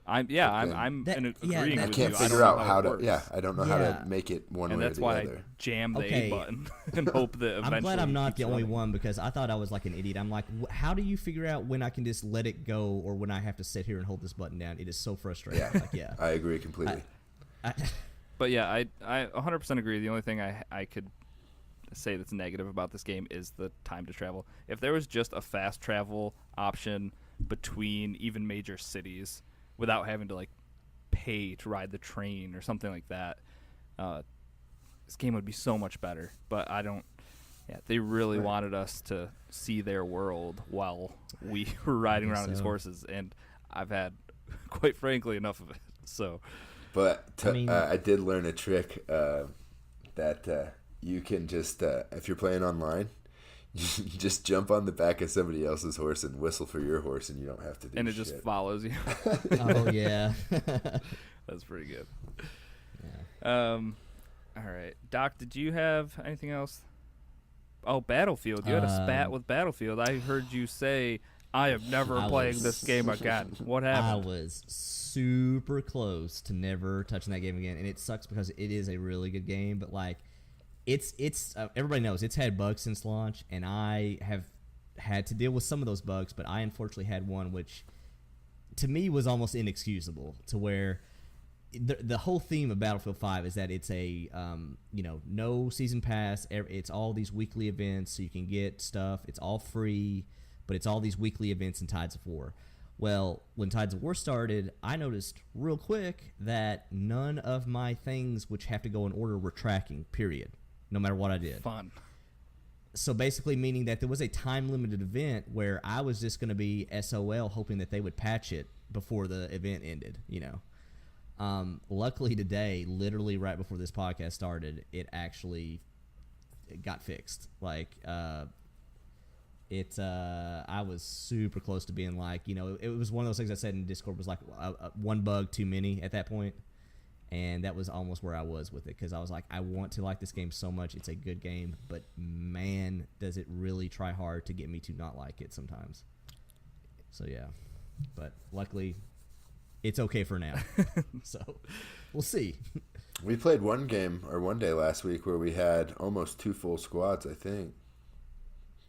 I'm That- agreeing yeah, with that- I you. can't I figure don't know out how it to. works. Yeah, I don't know how Yeah. to make it one And way that's or the why other. I jam the Okay. A button and hope that eventually. I'm glad I'm it not keeps the only running. one because I thought I was like an idiot. I'm like, how do you figure out when I can just let it go or when I have to sit here and hold this button down? It is so frustrating. Yeah, Like, yeah. I agree completely. But yeah, I 100% agree. The only thing I could say that's negative about this game is the time to travel. If there was just a fast travel option, between even major cities without having to like pay to ride the train or something like that. This game would be so much better, but I don't. Yeah, they really wanted us to see their world while we were riding around these horses, and I've had, quite frankly, enough of it. So, but I did learn a trick that you can just if you're playing online, just jump on the back of somebody else's horse and whistle for your horse, and you don't have to do and it shit. just follows you. Oh yeah. That's pretty good. Yeah. All right, Doc, did you have anything else? Oh, Battlefield. You had a spat with Battlefield. I heard you say, I am never playing this game again. What happened? I was super close to never touching that game again, and it sucks because it is a really good game, but like it's everybody knows it's had bugs since launch, and I have had to deal with some of those bugs, but I unfortunately had one which to me was almost inexcusable, to where the whole theme of Battlefield 5 is that it's a no season pass. It's all these weekly events, so you can get stuff. It's all free, but it's all these weekly events in Tides of War. Well, when Tides of War started, I noticed real quick that none of my things which have to go in order were tracking, period, no matter what I did. Fun. So basically meaning that there was a time-limited event where I was just going to be SOL hoping that they would patch it before the event ended, Luckily today, literally right before this podcast started, it actually got fixed. Like, I was super close to being like, it was one of those things I said in Discord was like one bug too many at that point. And that was almost where I was with it, because I was like, I want to like this game so much. It's a good game, but man, does it really try hard to get me to not like it sometimes. So, yeah. But luckily, it's okay for now. So, we'll see. We played one day last week where we had almost 2 full squads, I think.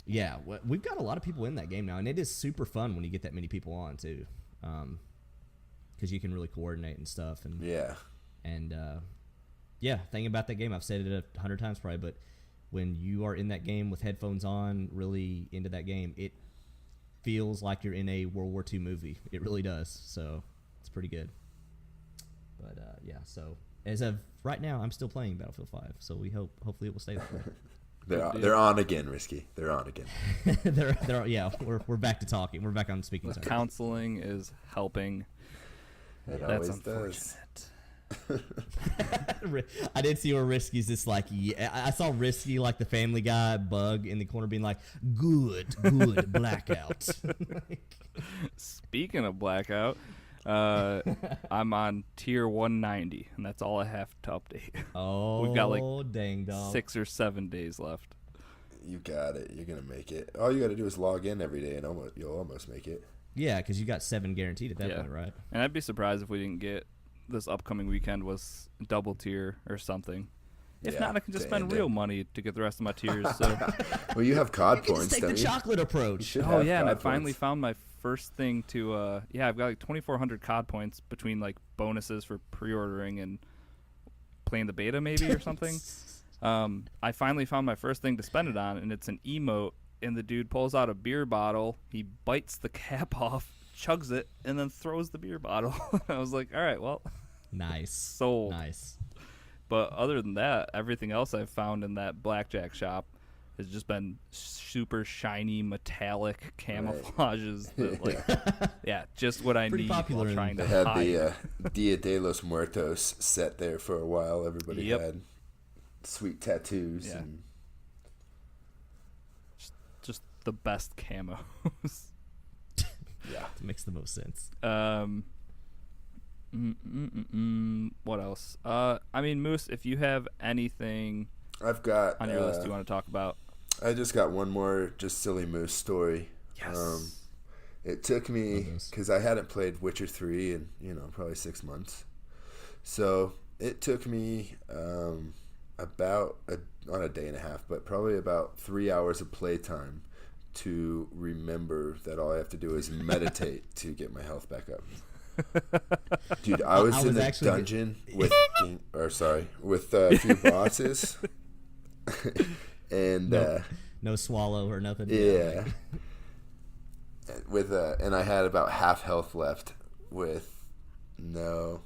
Yeah, we've got a lot of people in that game now, and it is super fun when you get that many people on, too. Because you can really coordinate and stuff. And yeah. And, thing about that game, I've said it 100 times probably, but when you are in that game with headphones on, really into that game, it feels like you're in a World War II movie. It really does. So it's pretty good. But, so as of right now, I'm still playing Battlefield 5, so we hopefully it will stay that way. They're on again, Risky. They're on again. We're back to talking. We're back on speaking terms. Counseling is helping. It That's always unfortunate. I did see where Risky's just like, I saw Risky like the Family Guy bug in the corner being like, good blackout. Speaking of blackout, I'm on tier 190, and that's all I have to update. Oh, we've got like dang dog. 6 or 7 days left. You got it. You're gonna make it. All you got to do is log in every day, and you'll almost make it. Yeah, because you got 7 guaranteed at that point, right? And I'd be surprised if we didn't get this upcoming weekend was double tier or something. If not, I can just spend real money to get the rest of my tiers. So, well, you have COD you points. Just take the chocolate approach. Oh yeah, and I finally found my first thing to. I've got like 2,400 COD points between like bonuses for pre-ordering and playing the beta maybe or something. I finally found my first thing to spend it on, and it's an emote. And the dude pulls out a beer bottle. He bites the cap off, chugs it, and then throws the beer bottle. I was like, all right, well. Nice. Sold. Nice. But other than that, everything else I've found in that blackjack shop has just been super shiny, metallic camouflages. Right. That, just what I Pretty need popular while trying to They had hide. the Dia de los Muertos set there for a while. Everybody had sweet tattoos. Yeah. And Just the best camos. yeah. It makes the most sense. What else? I mean, Moose, if you have anything I've got on your list you want to talk about. I just got one more just silly Moose story. Yes. It took me, because I hadn't played Witcher 3 in, probably 6 months. So it took me about, not a day and a half, but probably about 3 hours of playtime to remember that all I have to do is meditate to get my health back up. Dude, I was in the dungeon with a few bosses. And no swallow or nothing. Yeah. and I had about half health left with no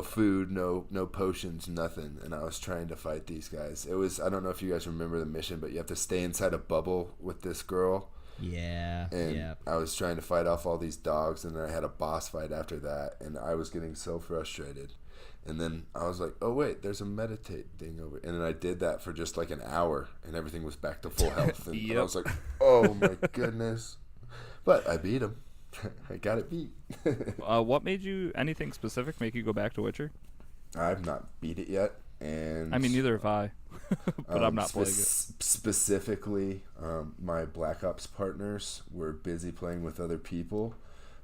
food, no potions, nothing, and I was trying to fight these guys. It was, I don't know if you guys remember the mission, but you have to stay inside a bubble with this girl. Yeah. And Yeah. I was trying to fight off all these dogs, and then I had a boss fight after that, and I was getting so frustrated. And then I was like, oh wait, there's a meditate thing over, and then I did that for just like an hour, and everything was back to full health. And Yep. I was like, oh my goodness. But I beat him. I got it beat. What made you, anything specific, make you go back to Witcher? I've not beat it yet, and I mean, neither have I, but I'm not playing it. Specifically, my Black Ops partners were busy playing with other people,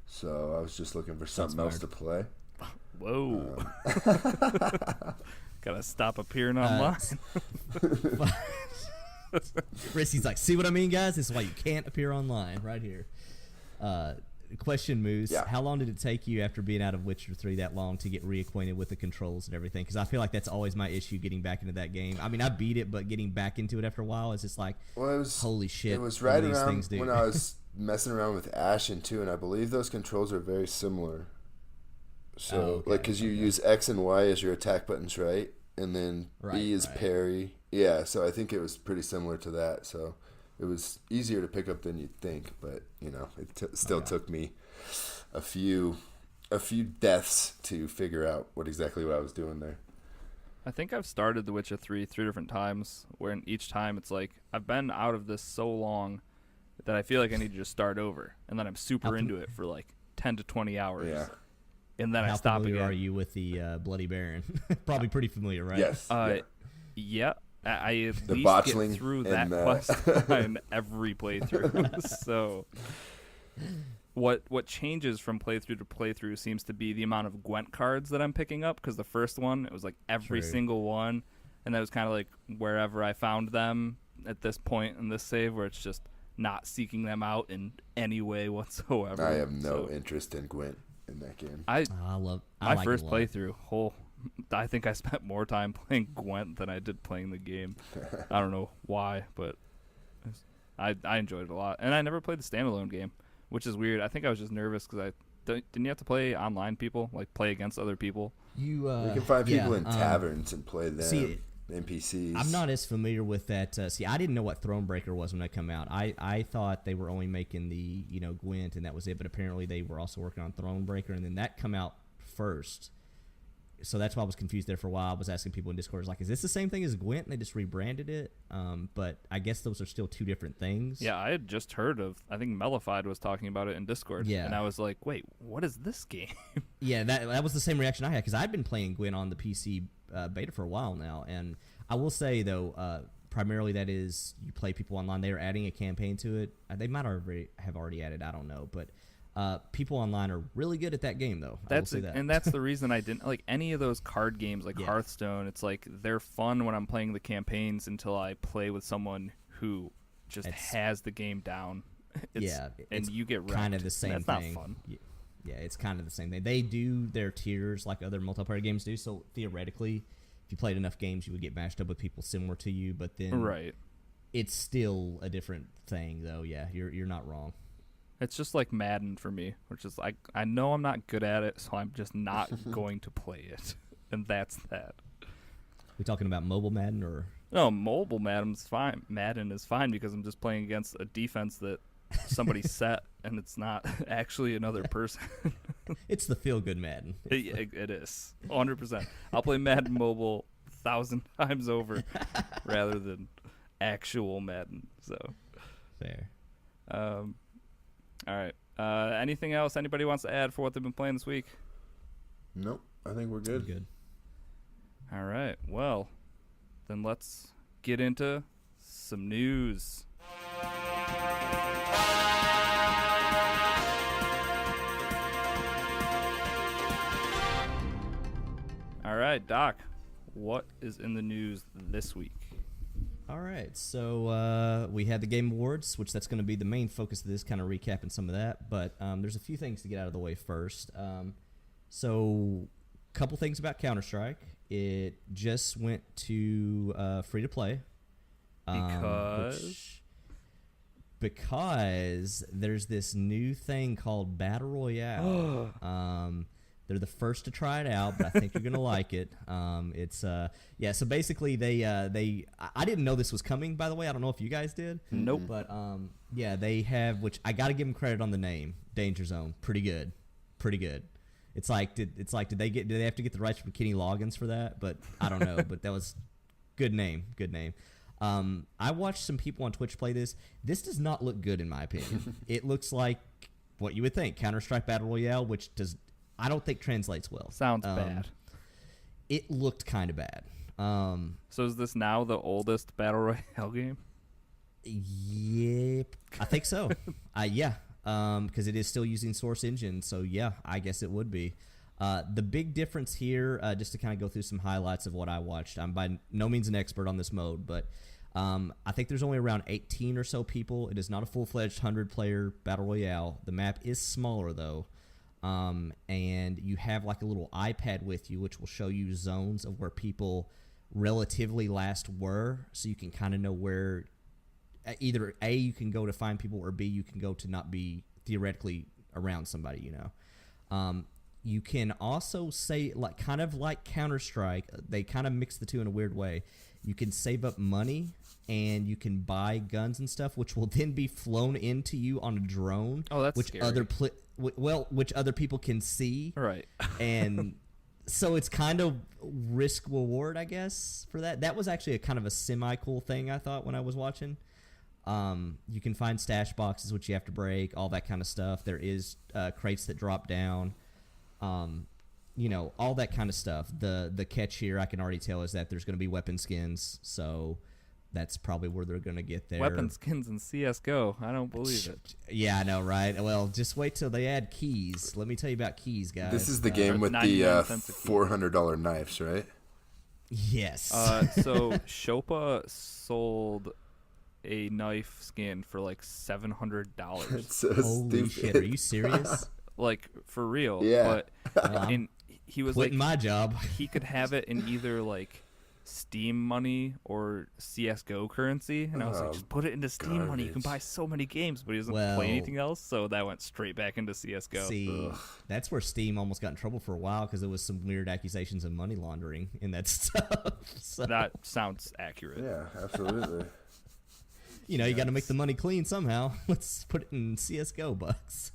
so I was just looking for something else to play. Whoa. Gotta stop appearing online. Rissy's like, see what I mean, guys? This is why you can't appear online, right here. Question, Moose. Yeah. How long did it take you after being out of Witcher 3 that long to get reacquainted with the controls and everything? Because I feel like that's always my issue getting back into that game. I mean, I beat it, but getting back into it after a while is just like, holy shit. It was what right do these around things do? when I was messing around with Ashen too, and I believe those controls are very similar. So, okay, like, because you use X and Y as your attack buttons, right? And then B is parry. Yeah, so I think it was pretty similar to that. So it was easier to pick up than you'd think, but you know, it still took me a few deaths to figure out what I was doing there. I think I've started The Witcher 3 different times, where in each time it's like, I've been out of this so long that I feel like I need to just start over, and then I'm super into it for like 10 to 20 hours. Yeah. And then How I stop familiar again. are you with the Bloody Baron? Probably pretty familiar, right? Yes. Yeah. I at The least botchling get through that and, quest line every playthrough. So what changes from playthrough to playthrough seems to be the amount of Gwent cards that I'm picking up, because the first one, it was like every True. single one, and that was kind of like wherever I found them at this point in this save, where it's just not seeking them out in any way whatsoever. I have no So interest in Gwent in that game. I I my like first it a lot. playthrough, I think I spent more time playing Gwent than I did playing the game. I don't know why, but I enjoyed it a lot. And I never played the standalone game, which is weird. I think I was just nervous because didn't you have to play online people, like play against other people? You can find people yeah, in taverns and play them. see, NPCs. I'm not as familiar with that. See, I didn't know what Thronebreaker was when that came out. I thought they were only making the Gwent and that was it, but apparently they were also working on Thronebreaker, and then that come out first. So that's why I was confused there for a while. I was asking people in Discord, like, is this the same thing as Gwent? And they just rebranded it. But I guess those are still two different things. Yeah, I had just heard of. I think Mellified was talking about it in Discord. Yeah. And I was like, wait, what is this game? Yeah, that was the same reaction I had because I'd been playing Gwent on the PC beta for a while now, and I will say though, primarily that is you play people online. They are adding a campaign to it. They might have already added. I don't know, but people online are really good at that game though. That's I will say that. and that's the reason I didn't like any of those card games like Yeah. Hearthstone. It's like they're fun when I'm playing the campaigns until I play with someone who just has the game down. And it's you get wrecked. kind of the same That's thing. not fun. Yeah, it's kind of the same thing. They do their tiers like other multiplayer games do. So theoretically, if you played enough games, you would get matched up with people similar to you. But then, Right. it's still a different thing, though. Yeah, you're not wrong. It's just like Madden for me, which is like I know I'm not good at it, so I'm just not going to play it, and that's that. We talking about mobile Madden or? No, mobile Madden's fine. Madden is fine because I'm just playing against a defense that somebody set, and it's not actually another person. It's the feel good Madden. It is 100%. I'll play Madden Mobile 1,000 times over rather than actual Madden. So Fair. all right. Anything else anybody wants to add for what they've been playing this week? Nope. I think we're good. Good. All right. Well, then let's get into some news. All right, Doc, what is in the news this week? All right, so we had the Game Awards, which that's going to be the main focus of this, kind of recapping some of that. But there's a few things to get out of the way first. So, a couple things about Counter-Strike. It just went to free to play. Because Because there's this new thing called Battle Royale. They're the first to try it out, but I think you're gonna like it. It's yeah. So basically, I didn't know this was coming. By the way, I don't know if you guys did. Nope. But yeah, they have. Which I got to give them credit on the name, Danger Zone. Pretty good. It's like did they have to get the rights from Kenny Loggins for that? But I don't know. But that was good name. I watched some people on Twitch play this. This does not look good in my opinion. It looks like what you would think, Counter-Strike Battle Royale, which I don't think translates well. Sounds bad. It looked kind of bad. So is this now the oldest Battle Royale game? Yeah, I think so. Yeah, because it is still using Source Engine, so yeah, I guess it would be. The big difference here, just to kind of go through some highlights of what I watched. I'm by no means an expert on this mode, but I think there's only around 18 or so people. It is not a full-fledged 100-player Battle Royale. The map is smaller, though, and you have like a little iPad with you, which will show you zones of where people relatively last were, so you can kind of know where either A, you can go to find people, or B, you can go to not be theoretically around somebody, you know. You can also say, like kind of like Counter-Strike, they kind of mix the two in a weird way. You can save up money and you can buy guns and stuff, which will then be flown into you on a drone. Oh, that's which scary. which other people can see. Right. And so it's kind of risk reward, I guess, for that. That was actually a kind of a semi-cool thing, I thought, when I was watching. You can find stash boxes, which you have to break, all that kind of stuff. There is crates that drop down. You know, all that kind of stuff. The catch here, I can already tell, is that there's going to be weapon skins, so that's probably where they're going to get there. Weapon skins in CS:GO. I don't believe it. Yeah, I know, right? Well, just wait till they add keys. Let me tell you about keys, guys. This is the game with the 99 cents a key. $400 knives, right? Yes. So Shopa sold a knife skin for like $700. It's so Holy stupid. shit, are you serious? Like for real. Yeah. But he was Quitting like, my job. he could have it in either like Steam money or CS:GO currency, and I was like, just put it into Steam money. You can buy so many games, but he doesn't play anything else, so that went straight back into CS:GO. See, that's where Steam almost got in trouble for a while because there was some weird accusations of money laundering in that stuff. So, That sounds accurate. Yeah, absolutely. you know, you got to make the money clean somehow. Let's put it in CS:GO bucks.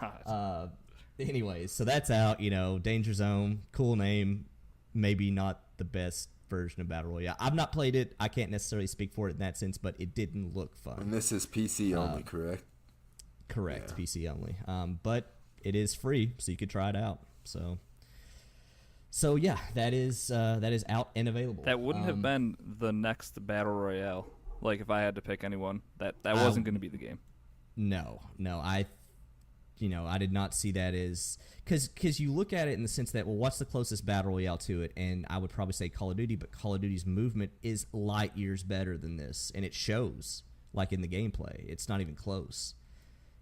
God. Anyways, so that's out. You know, Danger Zone, cool name. Maybe not the best version of Battle Royale. I've not played it. I can't necessarily speak for it in that sense, but it didn't look fun. And this is PC only, correct? Correct, Yeah. PC only. But it is free, so you could try it out. So yeah, that is out and available. That wouldn't have been the next Battle Royale. Like if I had to pick anyone, that wasn't going to be the game. No, I did not see that as because you look at it in the sense that, well, what's the closest Battle Royale to it? And I would probably say Call of Duty, but Call of Duty's movement is light years better than this, and it shows like in the gameplay. It's not even close.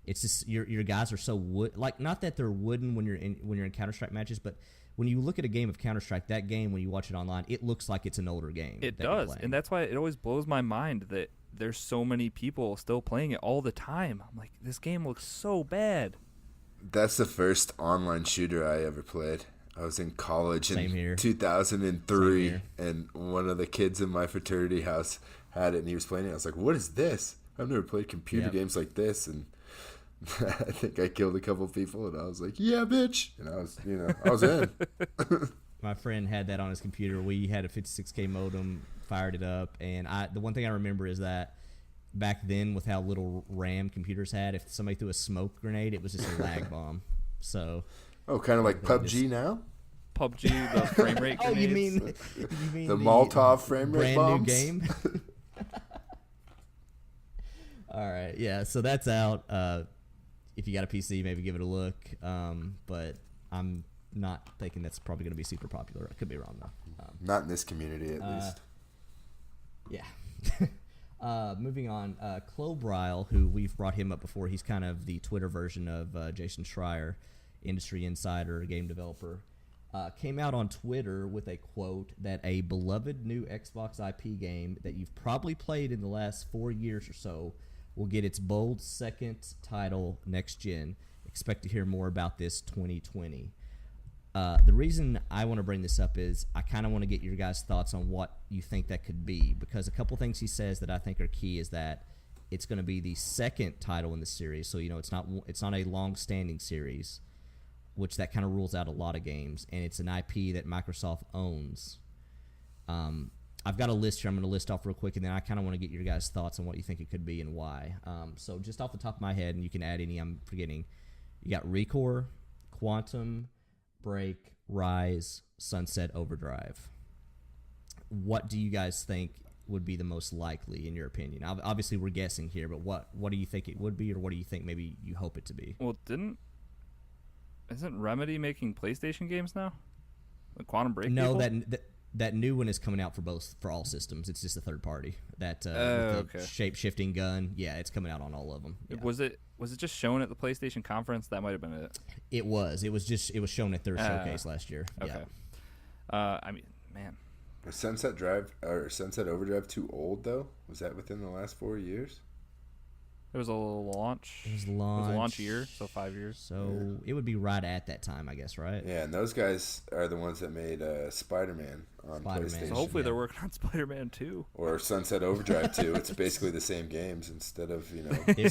It's just your guys are so like, not that they're wooden when you're in Counter-Strike matches, but when you look at a game of Counter-Strike, that game, when you watch it online, it looks like it's an older game. It that you're does, playing. and that's why it always blows my mind that there's so many people still playing it all the time. I'm like, this game looks so bad. That's the first online shooter I ever played. I was in college Same in here. 2003, Same here. and one of the kids in my fraternity house had it, and he was playing it. I was like, what is this? I've never played computer Yep. games like this. And I think I killed a couple people, and I was like, yeah, bitch. And I was in. My friend had that on his computer. We had a 56K modem, fired it up, and the one thing I remember is that back then, with how little RAM computers had, if somebody threw a smoke grenade, it was just a lag bomb. So, Oh, kind of like They PUBG just- now? PUBG, the frame rate oh, you grenades. mean The Molotov frame rate brand bombs? new game? All right, yeah. So that's out. If you got a PC, maybe give it a look. But I'm not thinking that's probably going to be super popular. I could be wrong though. Not in this community, at least. Yeah. Moving on, Clobryle, who we've brought him up before, he's kind of the Twitter version of Jason Schreier, industry insider, game developer, came out on Twitter with a quote that a beloved new Xbox IP game that you've probably played in the last 4 years or so will get its bold second title next gen. Expect to hear more about this 2020. The reason I want to bring this up is I kind of want to get your guys' thoughts on what you think that could be, because a couple things he says that I think are key is that it's going to be the second title in the series, so it's not a long-standing series, which that kind of rules out a lot of games, and it's an IP that Microsoft owns. I've got a list here. I'm going to list off real quick, and then I kind of want to get your guys' thoughts on what you think it could be and why. So just off the top of my head, and you can add any I'm forgetting, you got ReCore, Quantum Break, Rise, Sunset Overdrive. What do you guys think would be the most likely in your opinion? Obviously, we're guessing here, but what do you think it would be, or what do you think maybe you hope it to be? Well, isn't Remedy making PlayStation games now? The Quantum Break? No, people? that new one is coming out for all systems. It's just a third party. That with the okay. shape-shifting gun. Yeah, it's coming out on all of them. Yeah. Was it just shown at the PlayStation conference? That might have been it. It was shown at their showcase last year. Okay. Yeah. I mean, man. Was Sunset Overdrive too old though? Was that within the last 4 years? It was a launch. It was It was a launch year, so 5 years. So it would be right at that time, I guess, right? Yeah, and those guys are the ones that made Spider-Man on Spider-Man. PlayStation. So hopefully they're working on Spider-Man 2. Or Sunset Overdrive 2. It's basically the same games. Instead of,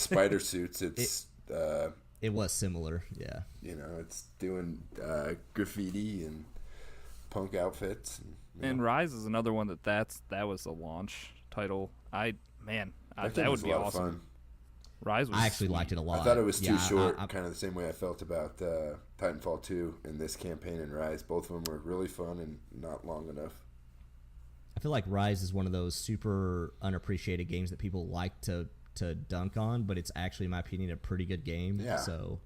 spider suits, it's... It was similar, yeah. It's doing graffiti and punk outfits. And Rise is another one that was a launch title. That would be a lot of awesome. fun. Rise was I actually sweet. liked it a lot. I thought it was too Yeah, short, I- kind of the same way I felt about Titanfall 2 in this campaign and Rise. Both of them were really fun and not long enough. I feel like Rise is one of those super unappreciated games that people like to dunk on, but it's actually, in my opinion, a pretty good game. Yeah. So,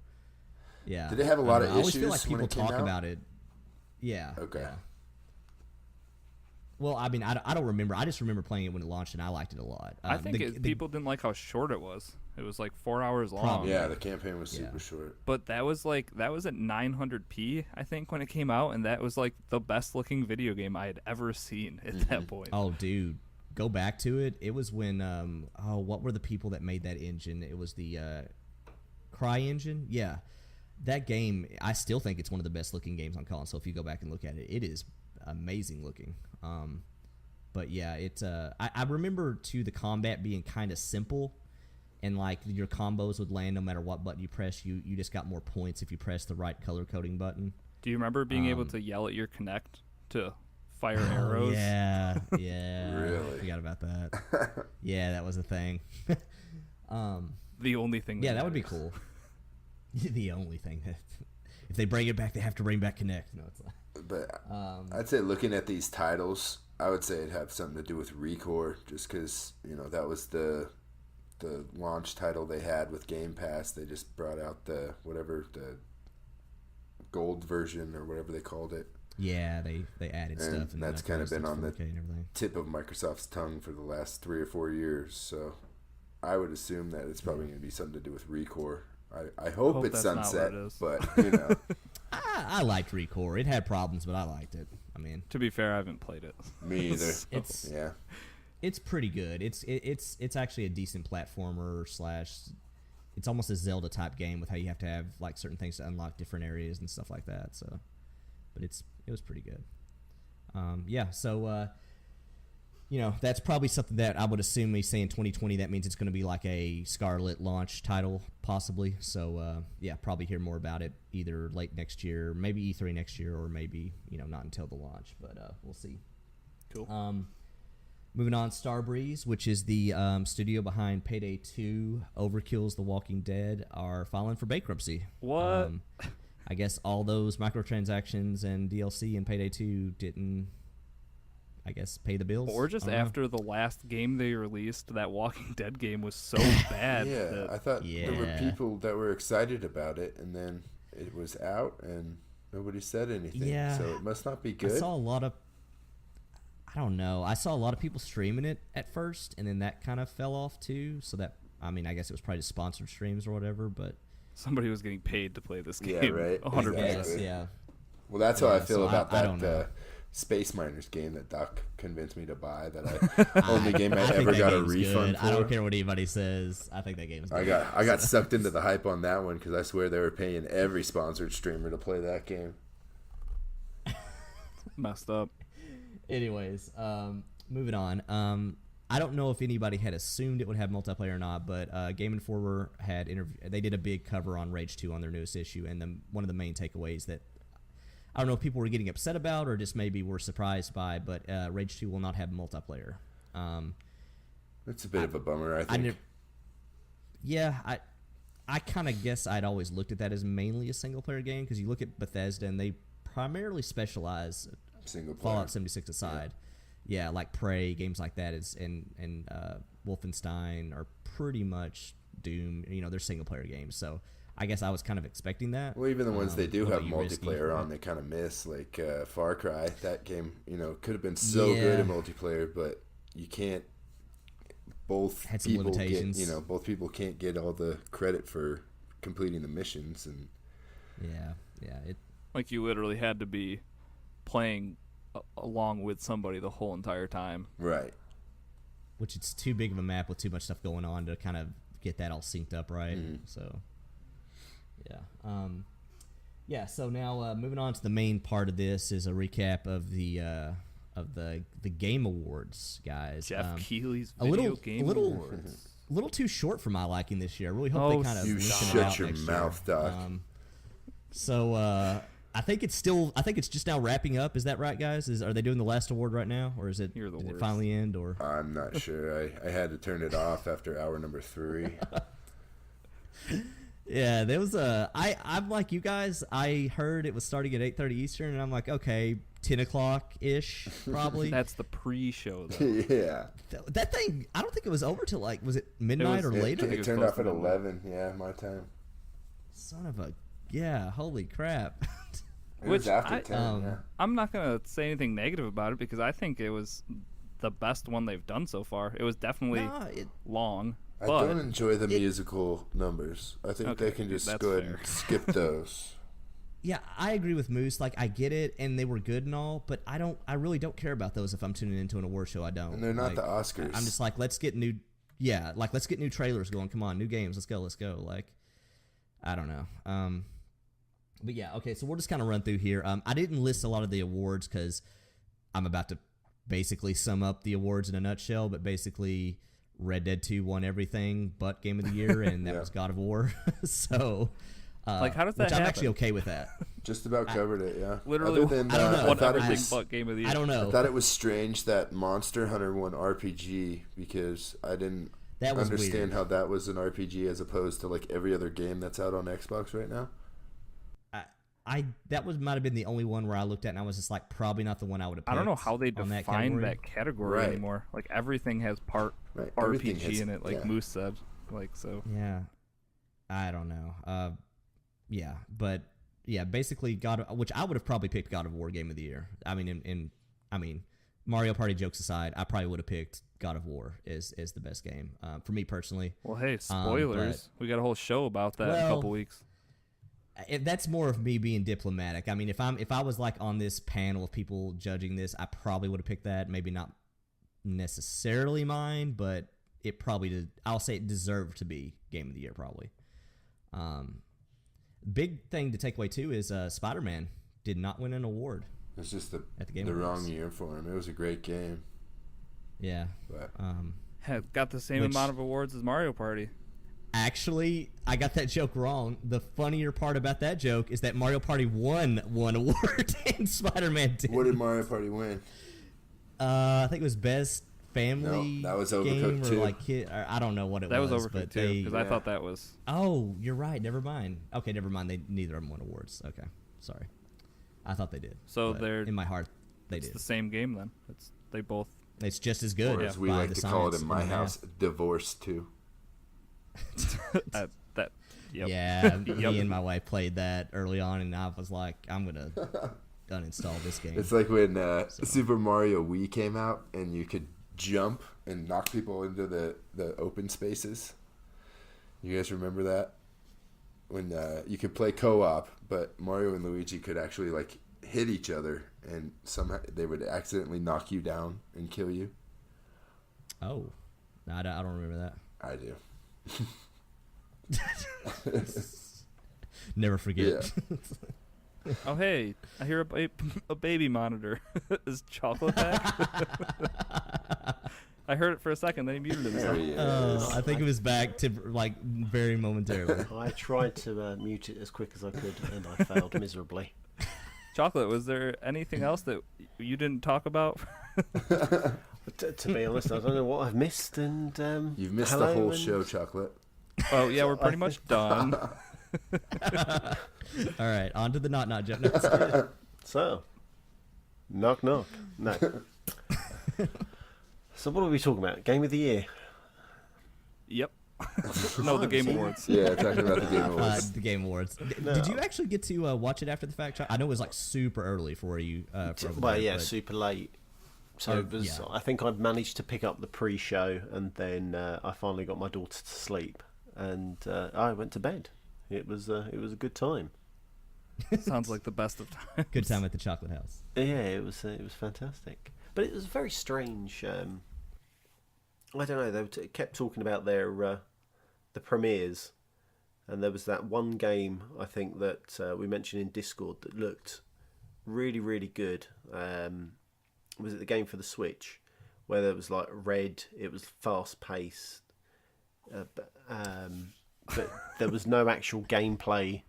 yeah. Did it have a lot of I always feel issues like when people it came talk out? about it. Yeah. Okay. Yeah. Well, I mean, I don't remember. I just remember playing it when it launched, and I liked it a lot. I think people didn't like how short it was. It was like 4 hours long. Probably. Yeah, the campaign was super short. But that was at 900p, I think, when it came out, and that was like the best looking video game I had ever seen at that point. Oh, dude, go back to it. It was when what were the people that made that engine? It was the Cry engine. Yeah, that game. I still think it's one of the best looking games on console. If you go back and look at it, it is amazing looking. But yeah, I remember too the combat being kind of simple, and like your combos would land no matter what button you press. You just got more points if you press the right color coding button. Do you remember being able to yell at your Kinect to fire arrows? Yeah. Really? I forgot about that. Yeah, that was a thing. The only thing. Yeah, that would be cool. The only thing that if they bring it back, they have to bring back Kinect. No, it's not. But I'd say looking at these titles, I would say it'd have something to do with ReCore, just because that was the launch title they had with Game Pass. They just brought out the gold version or whatever they called it. Yeah, they added And stuff, and that's kind of been on the 4K and everything. tip of Microsoft's tongue for the last 3 or 4 years. So I would assume that it's probably going to be something to do with ReCore. I hope it's that's not what Sunset, it is. but I liked ReCore. It had problems, but I liked it. I mean, To be fair, I haven't played it. me either. it's Yeah. it's pretty good. It's actually a decent platformer / it's almost a Zelda type game with how you have to have like certain things to unlock different areas and stuff like that. So, but it was pretty good. Yeah. So that's probably something that I would assume he's saying 2020. That means it's going to be like a Scarlet launch title possibly. So probably hear more about it either late next year, maybe E3 next year, or maybe not until the launch. But we'll see. Cool. Moving on, Starbreeze, which is the studio behind Payday 2, Overkill's The Walking Dead, are filing for bankruptcy. What? I guess all those microtransactions and DLC in Payday 2 didn't, pay the bills. Or just I don't know. after the last game they released, that Walking Dead game was so bad. Yeah, that I thought there were Yeah. people that were excited about it, and then it was out, and nobody said anything. Yeah. So it must not be I good. saw a lot of, I don't know, I saw a lot of people streaming it at first, and then that kind of fell off too. So that, I guess it was probably just sponsored streams or whatever, but somebody was getting paid to play this game. Yeah, right. 100%. yes, Exactly. yeah. Well, that's how I Yeah, feel so about I that don't know. Space Miners game that Doc convinced me to buy. That only game I think ever that got a game's refund good. for. I don't care what anybody says. I think that game's good. I got sucked into the hype on that one because I swear they were paying every sponsored streamer to play that game. Messed up. Anyways, moving on. I don't know if anybody had assumed it would have multiplayer or not, but Game Informer had they did a big cover on Rage 2 on their newest issue, and one of the main takeaways that I don't know if people were getting upset about or just maybe were surprised by, but Rage 2 will not have multiplayer. That's a bit of a bummer, I think. I kind of guess I'd always looked at that as mainly a single player game because you look at Bethesda and they primarily specialize Single player. Fallout 76 aside. Yeah, like Prey, games like that and Wolfenstein are pretty much Doom. You know, they're single player games. So I guess I was kind of expecting that. Well, even the ones they do what have about you, Risky? multiplayer on, they kind of miss. Like Far Cry, that game, could have been so good in multiplayer, but you can't. Both Had some people limitations. get, both people can't get all the credit for completing the missions, and It Like you literally had to be playing along with somebody the whole entire time. right. which it's too big of a map with too much stuff going on to kind of get that all synced up right. So so now moving on to the main part of this is a recap of the Game Awards, guys. Jeff Keighley's a Video little Game a little Awards. a little too short for my liking this year. I really hope they kind of You lengthen it shut out your next mouth, year. Doc. I think it's just now wrapping up. Is that right, guys? Are they doing the last award right now, or is it You're the did it worst. finally end? Or I'm not sure. I had to turn it off after hour number 3. yeah, there was I'm like you guys. I heard it was starting at 8:30 Eastern, and I'm like, okay, 10 o'clock ish, probably. That's the pre-show, though. Yeah. That thing, I don't think it was over till like, was it midnight or it- later? think It was turned close off to at midnight. 11. Yeah, my time. Son of a, yeah, holy crap. It was Which after 10. Yeah. I'm not gonna say anything negative about it because I think it was the best one they've done so far. It was definitely Nah, long, I but don't enjoy the musical numbers. I think they Okay, can just that's go ahead fair. and skip those. Yeah, I agree with Moose. Like, I get it, and they were good and all, but I really don't care about those if I'm tuning into an award show. I don't. And they're not Like, the Oscars. I'm just like, let's get new trailers going. Come on, new games. Let's go. Like, I don't know. But yeah, okay. So we'll just kind of run through here. I didn't list a lot of the awards because I'm about to basically sum up the awards in a nutshell. But basically, Red Dead 2 won everything but Game of the Year, and that Yeah. was God of War. So. Like, how does that which I'm happen? actually okay with that. Just about covered it, yeah. literally Other than, I don't know. I won thought it everything was, but Game of the Year. I don't know. I thought it was strange that Monster Hunter won RPG because I didn't That was understand weird. how that was an RPG as opposed to like every other game that's out on Xbox right now. Might have been the only one where I looked at and I was just like, probably not the one I would have picked. I don't know how they on define that category Right. anymore. Like everything has part Right. Everything RPG has- in it, like yeah. Moose said. Like so. Yeah, I don't know. But basically which I would have probably picked God of War Game of the Year. I mean, Mario Party jokes aside, I probably would have picked God of War is the best game for me personally. Well, hey, spoilers. We got a whole show about that in a Well, couple weeks. That's more of me being diplomatic. I mean, if I was like on this panel of people judging this, I probably would have picked that. Maybe not necessarily mine, but it probably did. I'll say it deserved to be Game of the Year probably. Big thing to take away too is Spider-Man did not win an award. It's just At the Game the wrong Awards. year for him. It was a great game, Yeah. but Had got the same Which- amount of awards as Mario Party. Actually, I got that joke wrong. The funnier part about that joke is that Mario Party won one award and Spider-Man did. what did Mario Party win? I think it was best family. No, that was game Overcooked or 2. like kid. Or I don't know what it That was. was but Overcooked too, they- because I Yeah. thought that was. Oh, you're right. Never mind. Okay, never mind. They neither of them won awards. Okay, sorry. I thought they did. So but they're- in my heart, they It's did. the same game then. They both. It's just as good. Or as we by like the to call it science in and my the house, Divorce 2. that. Yep. Yeah, Yep. me and my wife played that early on, and I was like, I'm gonna uninstall this game. It's like when Super Mario Wii came out and you could jump and knock people into the open spaces. You guys remember that? When you could play co-op, but Mario and Luigi could actually like hit each other, and somehow they would accidentally knock you down and kill you. Oh, no, I don't remember that. I do. Never forget. Yeah. Oh, hey, I hear a baby monitor. Is Chocolate back? I heard it for a second, then he muted There himself. he is. I think it was back to like very momentarily. I tried to mute it as quick as I could, and I failed miserably. Chocolate, was there anything else that you didn't talk about? To be honest, I don't know what I've missed, and You've missed hello the whole and- show, Chocolate. Oh, yeah, we're pretty much done. All right, on to the not joke. No, it's good. So, knock knock. No. So what are we talking about? Game of the year. Yep. No, the Game Awards. Yeah, talking about the Game Awards. The Game Awards. No. Did you actually get to watch it after the fact? I know it was like super early for you. For over Well, there, yeah, but- super late. So it was, yeah. I think I'd managed to pick up the pre-show, and then I finally got my daughter to sleep, and I went to bed. It was a good time. Sounds like the best of times. Good time at the Chocolate House. Yeah, it was fantastic. But it was very strange. I don't know. They kept talking about their the premieres, and there was that one game I think that we mentioned in Discord that looked really, really good. Was it the game for the Switch, where there was like red? It was fast paced, but there was no actual gameplay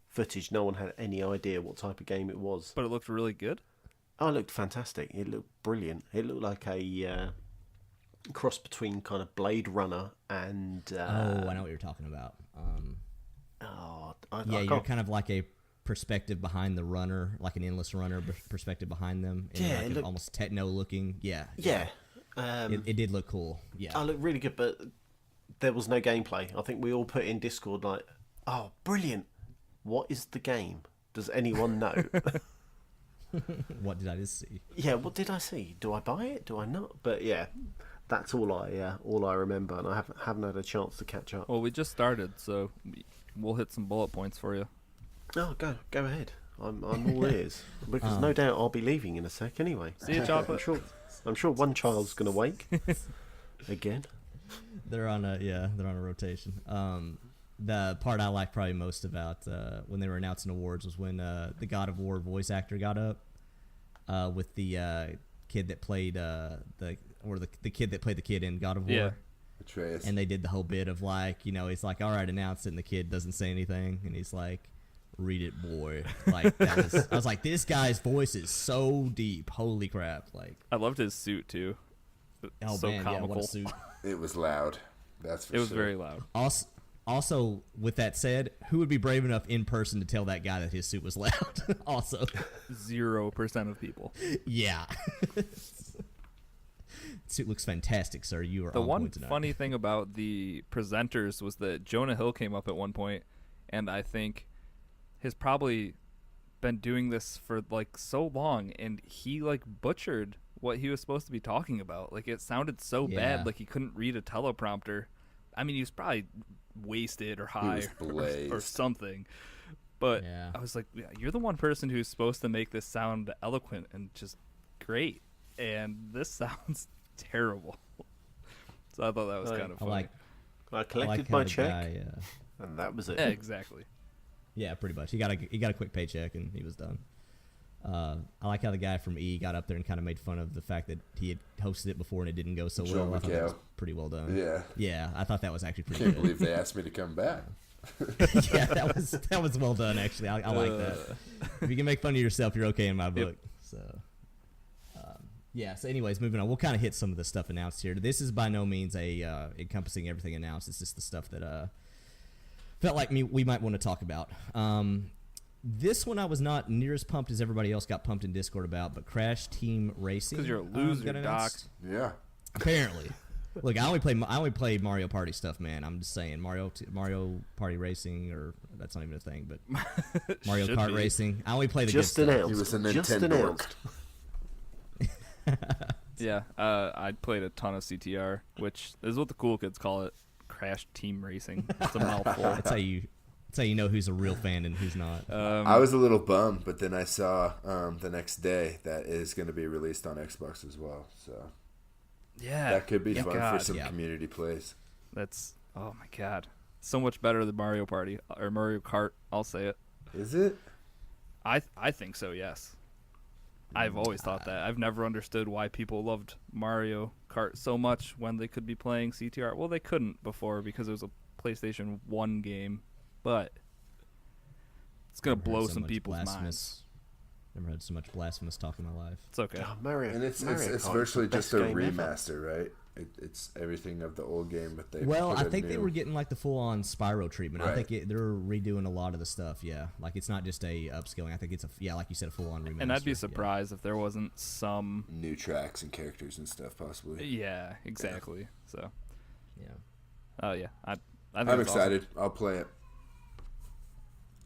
footage. No one had any idea what type of game it was. But it looked really good. Oh, it looked fantastic. It looked brilliant. It looked like a cross between kind of Blade Runner and... Oh, I know what you're talking about. I Yeah, you're can't- kind of like a perspective behind the runner, like an endless runner perspective behind them. In Yeah, like it an looked- almost techno looking. Yeah. Yeah. It did look cool. Yeah. I looked really good, but there was no gameplay. I think we all put in Discord like, oh, brilliant. What is the game? Does anyone know? What did I just see? Yeah, what did I see? Do I buy it? Do I not? But yeah, that's all I remember, and I haven't had a chance to catch up. Well, we just started, so we'll hit some bullet points for you. Oh, go ahead. I'm all ears because no doubt I'll be leaving in a sec anyway. See you, Chocolate. I'm sure one child's gonna wake again. They're on a rotation. The part I like probably most about when they were announcing awards was when the God of War voice actor got up with the kid that played the kid that played the kid in God of War. Yeah. Atreus. And they did the whole bit of like, he's like, all right, announce it, and the kid doesn't say anything, and he's like, read it, boy. Like I was like, this guy's voice is so deep. Holy crap! Like, I loved his suit, too. oh So man, comical. yeah, what a suit. It was loud. That's for It was sure. very loud. Also, with that said, who would be brave enough in person to tell that guy that his suit was loud? Also, 0% of people. yeah. Suit looks fantastic, sir. You are The on one point tonight. funny thing about the presenters was that Jonah Hill came up at one point, and I think has probably been doing this for like so long, and he like butchered what he was supposed to be talking about. Like it sounded so Yeah. bad, like he couldn't read a teleprompter. I mean, he was probably wasted or high was or blazed. something. But Yeah. I was like, yeah, you're the one person who's supposed to make this sound eloquent and just great, and this sounds terrible. So I thought that was Right. kind of I funny. like. I I collected like how my the check, guy, and that was it. Yeah, exactly. yeah, pretty much. He got a quick paycheck and he was done. I like how the guy from E got up there and kind of made fun of the fact that he had hosted it before and it didn't go so Joe well. I thought that was McHale. pretty well done. Yeah. Yeah, I thought that was actually pretty Can't good. believe they asked me to come back. Yeah, that was well done. Actually, I like that. If you can make fun of yourself, you're okay in my book. So, yeah. So, anyways, moving on. We'll kind of hit some of the stuff announced here. This is by no means a encompassing everything announced. It's just the stuff that felt like we might want to talk about. This one I was not near as pumped as everybody else got pumped in Discord about, but Crash Team Racing. 'Cause you're a loser, got Doc. announced. Yeah. Apparently. Look, I only play Mario Party stuff, man. I'm just saying Mario Party Racing, or that's not even a thing, but Mario Should Kart be. Racing. I only play the Just good stuff. announced. He was a Just Nintendo. announced. Yeah, I played a ton of CTR, which is what the cool kids call it. Crash Team Racing. It's a mouthful. That's how you That's how you know who's a real fan and who's not. I was a little bummed, but then I saw the next day that is going to be released on Xbox as well. So Yeah, that could be fun God. for some Yeah. community plays. That's oh my god, so much better than Mario Party or Mario Kart. I'll say it. Is it? I think so. Yes, I've always thought that. I've never understood why people loved Mario Kart so much when they could be playing CTR. Well, they couldn't before because it was a PlayStation 1 game, but it's gonna Never heard blow so some much people's minds. blasphemous- Never heard so much blasphemous talk in my life. It's okay. Oh, Mario. And it's Mario it's Kart's virtually the just best a game ever. remaster, right? It's everything of the old game, but they Well, put I a think they new- were getting like the full-on Spyro treatment. I Right. think they're redoing a lot of the stuff. Yeah, like it's not just a upscaling. I think it's like you said, a full-on remaster. And I'd be yeah. surprised if there wasn't some. new tracks and characters and stuff, possibly. Yeah, exactly. So, Yeah, oh yeah, I think I'm it's awesome. excited. I'll play it.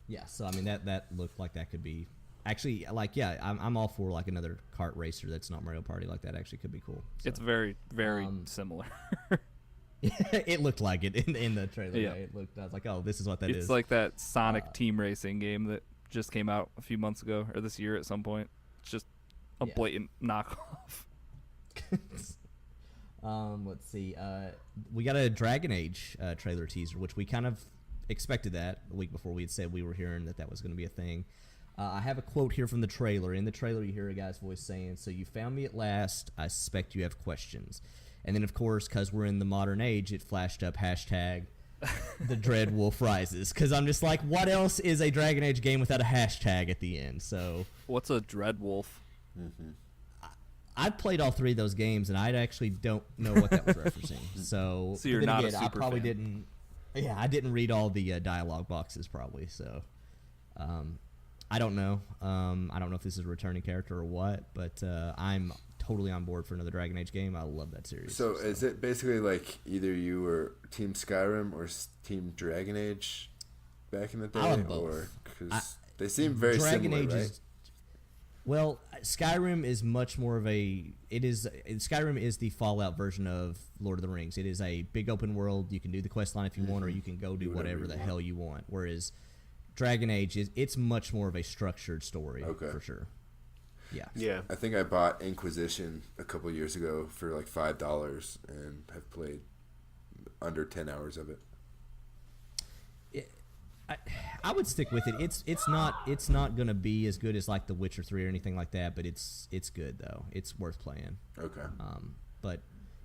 yeah. So I mean, that looked like that could be actually like I'm all for like another kart racer that's not Mario Party. Like that actually could be cool. So. It's very, very Um, similar. It looked like it in the trailer. Yeah. Right? It looked. I was like, oh, this is what that is. It's like that Sonic team racing game that just came out a few months ago or this year at some point. It's just a Yeah. blatant knockoff. Let's see. We got a Dragon Age trailer teaser, which we kind of expected that a week before. We had said we were hearing that was going to be a thing. I have a quote here from the trailer. In the trailer, you hear a guy's voice saying, "So you found me at last. I suspect you have questions." And then, of course, because we're in the modern age, it flashed up hashtag the Dread Wolf Rises. Because I'm just like, what else is a Dragon Age game without a hashtag at the end? So What's a Dread Wolf? I've played all three of those games, and I actually don't know what that was referencing. So, So you're but then not a again, I super probably fan. didn't. Yeah, I didn't read all the dialogue boxes probably. So, I don't know. I don't know if this is a returning character or what, but I'm totally on board for another Dragon Age game. I love that series. So is it basically like either you were Team Skyrim or Team Dragon Age back in the day? I love both. Or because they seem very Dragon similar, Age right? is well, Skyrim is much more of a. Skyrim is the Fallout version of Lord of the Rings. It is a big open world. You can do the quest line if you want, or you can go do whatever whatever you the want. hell you want. Whereas Dragon Age it's much more of a structured story Okay. for sure. Yeah. Yeah. I think I bought Inquisition a couple years ago for like $5 and have played under 10 hours of it. I would stick with it. It's not gonna be as good as like The Witcher 3 or anything like that, but it's good though. It's worth playing. Okay. But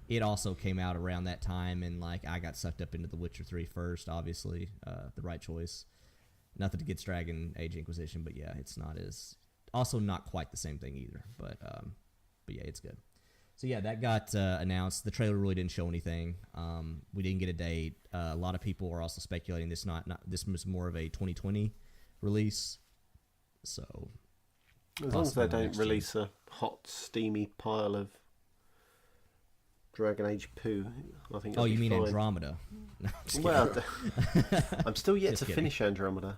it also came out around that time, and like I got sucked up into The Witcher 3 first. Obviously, the right choice. Nothing against Dragon Age Inquisition, but yeah, it's not quite the same thing either. But yeah, it's good. So yeah, that got announced. The trailer really didn't show anything. We didn't get a date. A lot of people are also speculating this was more of a 2020 release. So As long as they possibly don't next year. release a hot, steamy pile of Dragon Age poo, I think. Oh, it'll you be mean fine. Andromeda? No, I'm just Well, kidding. I'm still yet Just to kidding. finish Andromeda.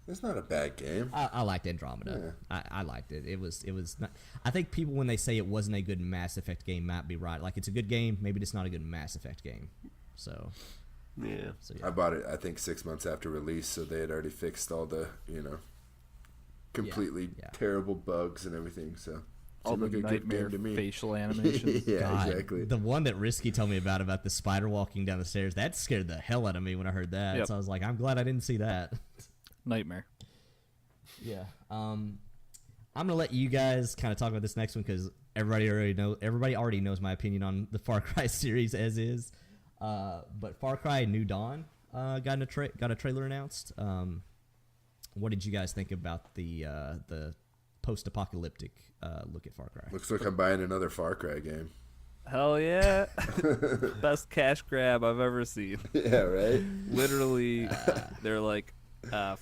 It's not a bad game. I liked Andromeda. I liked it. It was not. I think people when they say it wasn't a good Mass Effect game might be right. Like it's a good game, maybe it's not a good Mass Effect game. So Yeah. yeah. I bought it, I think, 6 months after release, so they had already fixed all the, completely yeah. terrible bugs and everything. So, All seemed the like a good nightmare game to me. facial animations. Yeah, God, exactly. the one that Risky told me about the spider walking down the stairs, that scared the hell out of me when I heard that. Yep. So I was like, I'm glad I didn't see that. Nightmare. Yeah. I'm gonna let you guys kind of talk about this next one because everybody already knows my opinion on the Far Cry series as is. But Far Cry New Dawn got a trailer announced. What did you guys think about the post-apocalyptic look at Far Cry? Looks like I'm buying another Far Cry game. Hell yeah. Best cash grab I've ever seen. Yeah, right? Literally, they're like,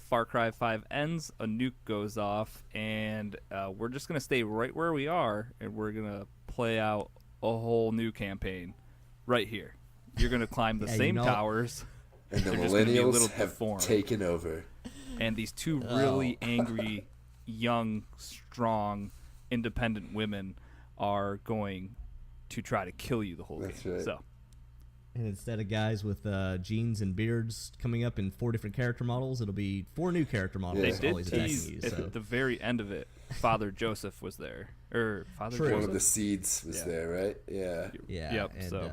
Far Cry 5 ends, a nuke goes off, and we're just going to stay right where we are, and we're going to play out a whole new campaign right here. You're going to climb the Yeah, same towers, And the They're just gonna be a millennials little have deformed. taken over. and these two really angry, young, strong, independent women are going to try to kill you the whole That's game. right. So And instead of guys with jeans and beards coming up in 4 different character models, it'll be 4 new character models They They always did attacking tease you. at So. the very end of it. Father Joseph was there, or Father True. One Joseph. of the seeds was Yeah. there, right? Yeah. Yeah. Yep, And, so.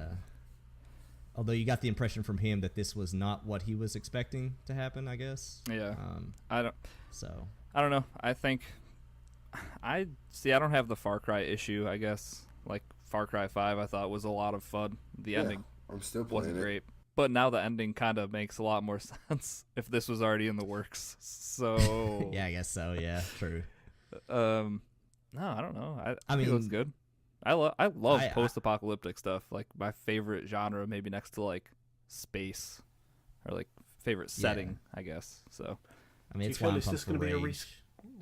although you got the impression from him that this was not what he was expecting to happen, I guess. Yeah. Um, I don't know. I think I don't have the Far Cry issue, I guess. Like Far Cry 5 I thought was a lot of fun. The Yeah, ending I'm still playing wasn't it. great. But now the ending kind of makes a lot more sense if this was already in the works. So yeah, I guess so. Yeah, true. no, I don't know. I mean, it looks mean, good. I love I- post-apocalyptic stuff. Like my favorite genre, maybe next to like space, or like favorite setting, I guess. So I mean, Do you it's feel why I'm it's pumped just for going to be a Rage. risk?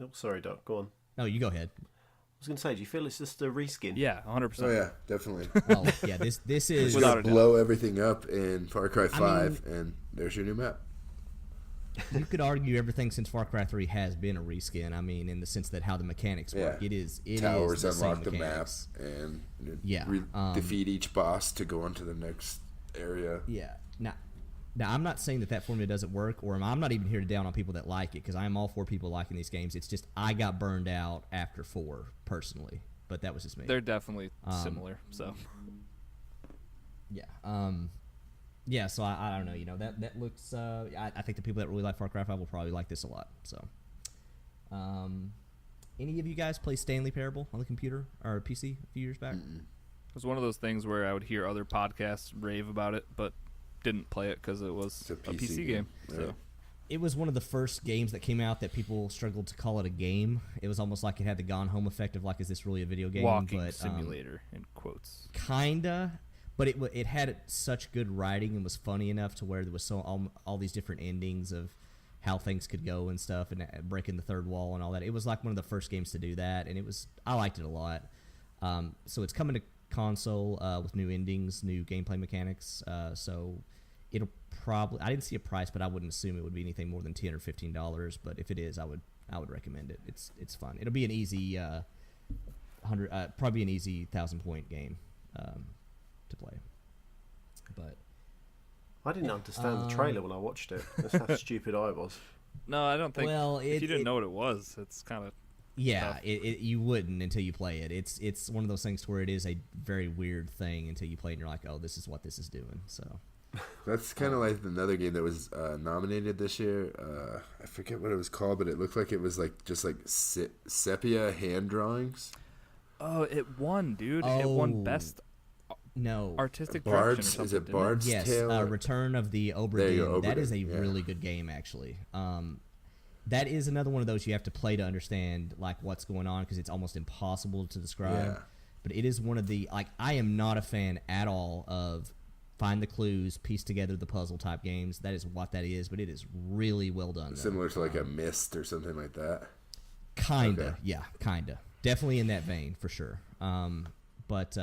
Oh, sorry, Doc. Go on. No, you go ahead. I was going to say, do you feel it's just a reskin? yeah, 100%. Oh yeah, definitely. Oh, yeah. This is Just Without gonna a doubt. blow everything up in Far Cry I 5, and there's your new map. you could argue everything since Far Cry 3 has been a reskin. I mean, in the sense that how the mechanics work, Yeah. it Towers is the same unlock the map, mechanics. and Yeah, defeat each boss to go on to the next area. Yeah. Now, I'm not saying that formula doesn't work, or I'm not even here to down on people that like it, because I am all for people liking these games. It's just I got burned out after 4 personally, but that was just me. They're definitely similar. So Yeah. Yeah. So I don't know. You know that looks. I think the people that really like Far Cry 5 will probably like this a lot. So, any of you guys play Stanley Parable on the computer or PC a few years back? it was one of those things where I would hear other podcasts rave about it, but didn't play it because it was It's a a PC PC game. game. So Yeah. It was one of the first games that came out that people struggled to call it a game. It was almost like it had the Gone Home effect of like, is this really a video game? walking but, simulator in quotes. Kinda, but it had such good writing and was funny enough to where there was all these different endings of how things could go and stuff, and breaking the third wall and all that. It was like one of the first games to do that, and I liked it a lot. So it's coming to console with new endings, new gameplay mechanics. So it'll probably, I didn't see a price, but I wouldn't assume it would be anything more than $10 or $15. But if it is, I would recommend it. It's fun. It'll be an easy probably an easy 1,000-point game to play. But I didn't understand the trailer when I watched it. That's how stupid I was. No, I don't think. Well, if you didn't know what it was, it's kind of yeah, tough. you wouldn't until you play it. It's one of those things where it is a very weird thing until you play it and you're like, oh, this is what this is doing. So That's kind of like another game that was nominated this year. I forget what it was called, but it looked like it was like just like sepia hand drawings. Oh, it won, dude. It won Oh. best no, artistic Bard's, direction or something. is it didn't Bard's yes, Tale? Return of the Obra There you Dinn. go, That Obra is a Dinn, yeah. really good game, actually. That is another one of those you have to play to understand like what's going on, because it's almost impossible to describe. Yeah. But it is one of the, like, I am not a fan at all of find the clues, piece together the puzzle type games. That is what that is, but it is really well done. though. Similar to like a Mist or something like that. Kinda, Okay. yeah, kinda. Definitely in that vein, for sure. But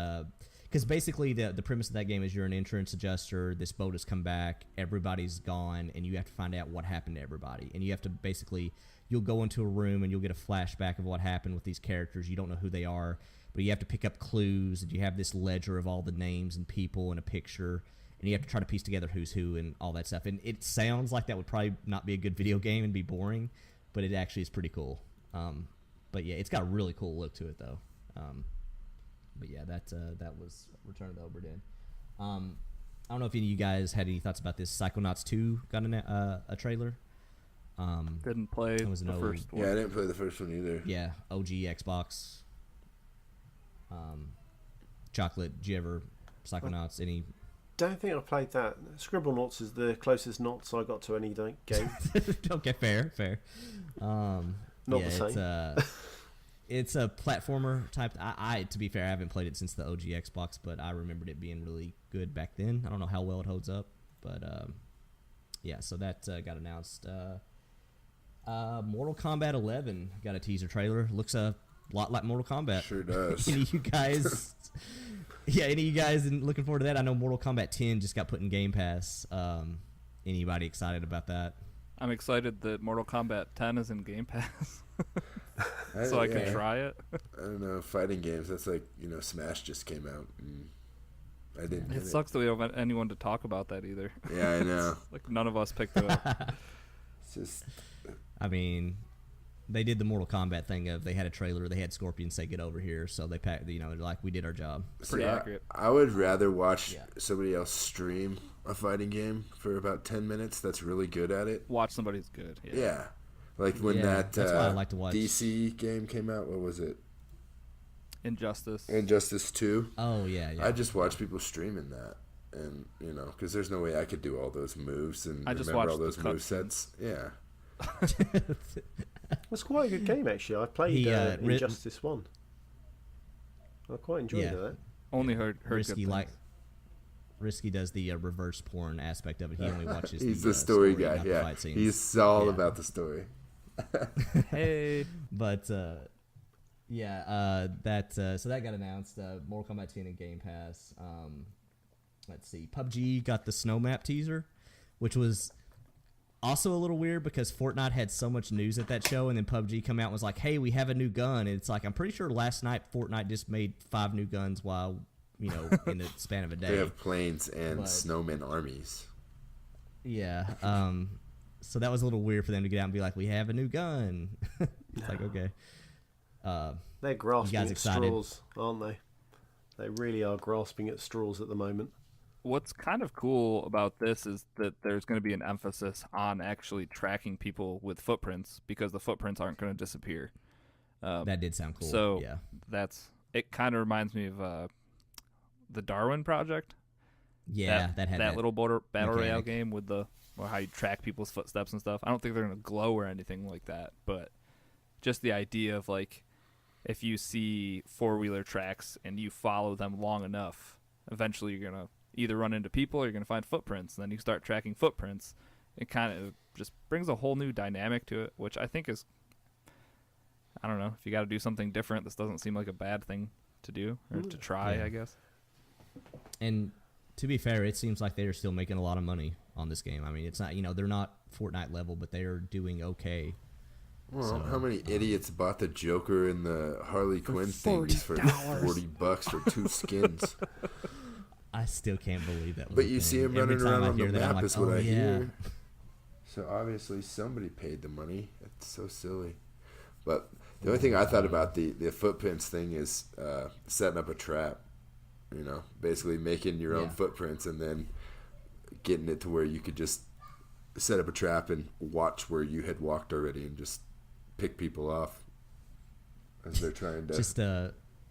because basically the premise of that game is you're an insurance adjuster, this boat has come back, everybody's gone, and you have to find out what happened to everybody. And you have to basically, you'll go into a room and you'll get a flashback of what happened with these characters. You don't know who they are, but you have to pick up clues, and you have this ledger of all the names and people and a picture, and you have to try to piece together who's who and all that stuff. And it sounds like that would probably not be a good video game and be boring, but it actually is pretty cool. But yeah, it's got a really cool look to it, though. But yeah, that was Return of the Obra Dinn. I don't know if any of you guys had any thoughts about this. Psychonauts 2 got a trailer. Didn't play It was the an old- first one. Yeah, I didn't play the first one either. Yeah, OG Xbox. Chocolate, did you ever Psychonauts? Any? Don't think I played that. Scribblenauts is the closest knots I got to any game. Okay, fair. Not yeah, the same. It's a platformer type. I to be fair, I haven't played it since the OG Xbox, but I remembered it being really good back then. I don't know how well it holds up, but yeah. So that got announced. Mortal Kombat 11 got a teaser trailer. Looks a lot like Mortal Kombat. Sure does. Any of you guys? Yeah, any of you guys looking forward to that? I know Mortal Kombat 10 just got put in Game Pass. Anybody excited about that? I'm excited that Mortal Kombat 10 is in Game Pass, so I can try it. I don't know, fighting games. That's like, Smash just came out. And I didn't. Get It sucks that we don't have anyone to talk about that either. Yeah, I know. Like none of us picked it up. It's just I mean, they did the Mortal Kombat thing of they had a trailer, they had Scorpion say get over here, so they packed. You know, they're like we did our job. Pretty accurate. I would rather watch Yeah. somebody else stream a fighting game for about 10 minutes that's really good at it. Watch somebody who's good. Yeah. Yeah. Like when Yeah, that that's why I like to watch. DC game came out, what was it? Injustice. Injustice 2. Oh yeah, yeah. I just watch people streaming that. And, you know, because there's no way I could do all those moves and I just remember all watched those the move sets. Yeah. It's quite a good game, actually. I played Injustice 1. I quite enjoyed Yeah. that. Only heard Risky good like things. Risky does the reverse porn aspect of it. He only watches. He's the the story guy. not the Yeah. fight scenes. He's all Yeah. about the story. Hey. But so that got announced. Mortal Kombat 10 and Game Pass. Let's see. PUBG got the snow map teaser, which was also a little weird because Fortnite had so much news at that show, and then PUBG come out and was like, "Hey, we have a new gun." And it's like I'm pretty sure last night Fortnite just made 5 new guns while in the span of a They day. have planes and But- snowmen armies. Yeah. So that was a little weird for them to get out and be like, "We have a new gun." It's like okay. They're grasping guys at excited? straws, aren't they? They really are grasping at straws at the moment. What's kind of cool about this is that there's going to be an emphasis on actually tracking people with footprints because the footprints aren't going to disappear. That did sound cool. So yeah. it kind of reminds me of the Darwin Project. Yeah, that had that little battle royale mechanic. game with how you track people's footsteps and stuff. I don't think they're going to glow or anything like that, but just the idea of like if you see 4-wheeler tracks and you follow them long enough, eventually you're going to either run into people or you're going to find footprints. And then you start tracking footprints. It kind of just brings a whole new dynamic to it, which I think is, I don't know, if you got to do something different, this doesn't seem like a bad thing to do or to try, Yeah. I guess. And to be fair, it seems like they're still making a lot of money on this game. I mean, it's not, they're not Fortnite level, but they're doing okay. Well, So, how many idiots bought the Joker and the Harley Quinn things for $40 for 2 skins? I still can't believe that was But a you thing. see him Every running time around I on the hear that, I'm map like, is what oh, I yeah. hear. So obviously somebody paid the money. It's so silly. But the only thing I thought about the footprints thing is setting up a trap. Basically making your own Yeah. footprints and then getting it to where you could just set up a trap and watch where you had walked already and just pick people off as they're trying to Just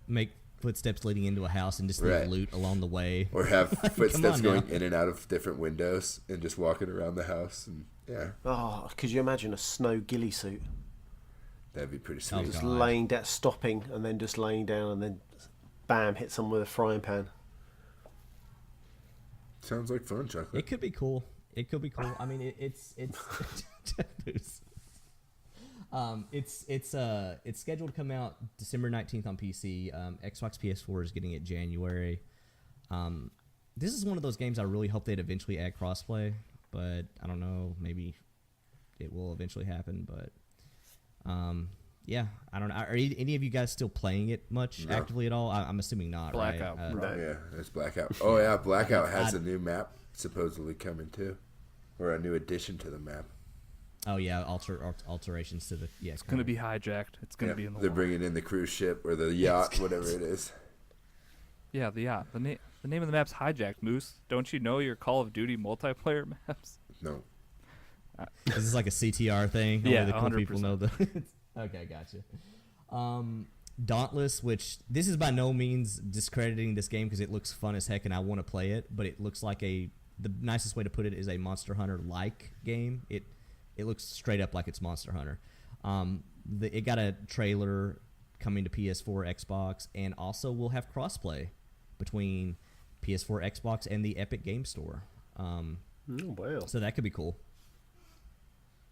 make footsteps leading into a house and just Right. leave loot along the way. or have Come footsteps on going now. in and out of different windows and just walking around the house. And yeah, Oh, could you imagine a snow ghillie suit? that'd be pretty Oh, sweet. Just God. laying down, stopping, and then just laying down, and then bam, hit someone with a frying pan. Sounds like fun, Chocolate. It could be cool. It could be cool. I mean, it's it's scheduled to come out December 19th on PC. Xbox PS4 is getting it January. This is one of those games I really hope they'd eventually add crossplay, but I don't know. Maybe it will eventually happen, but yeah, I don't know. Are any of you guys still playing it much No. actively at all? I'm assuming not. Blackout, right? bro. Oh yeah, there's Blackout. Oh yeah, Blackout has I- a new map supposedly coming too, or a new addition to the map. Oh yeah, alterations to the It's going to be hijacked. It's going to be in the They're water. bringing in the cruise ship or the yacht, whatever it is. Yeah, the yacht. The name of the map's Hijacked, Moose. Don't you know your Call of Duty multiplayer maps? No, Is this like a CTR thing? Yeah, Only the cool 100%. people know the. Okay, gotcha. Dauntless, which this is by no means discrediting this game because it looks fun as heck and I want to play it, but it looks like the nicest way to put it is a Monster Hunter like game. It looks straight up like it's Monster Hunter. It got a trailer coming to PS4, Xbox, and also will have crossplay between PS4, Xbox, and the Epic Game Store. Oh, wow. So that could be cool.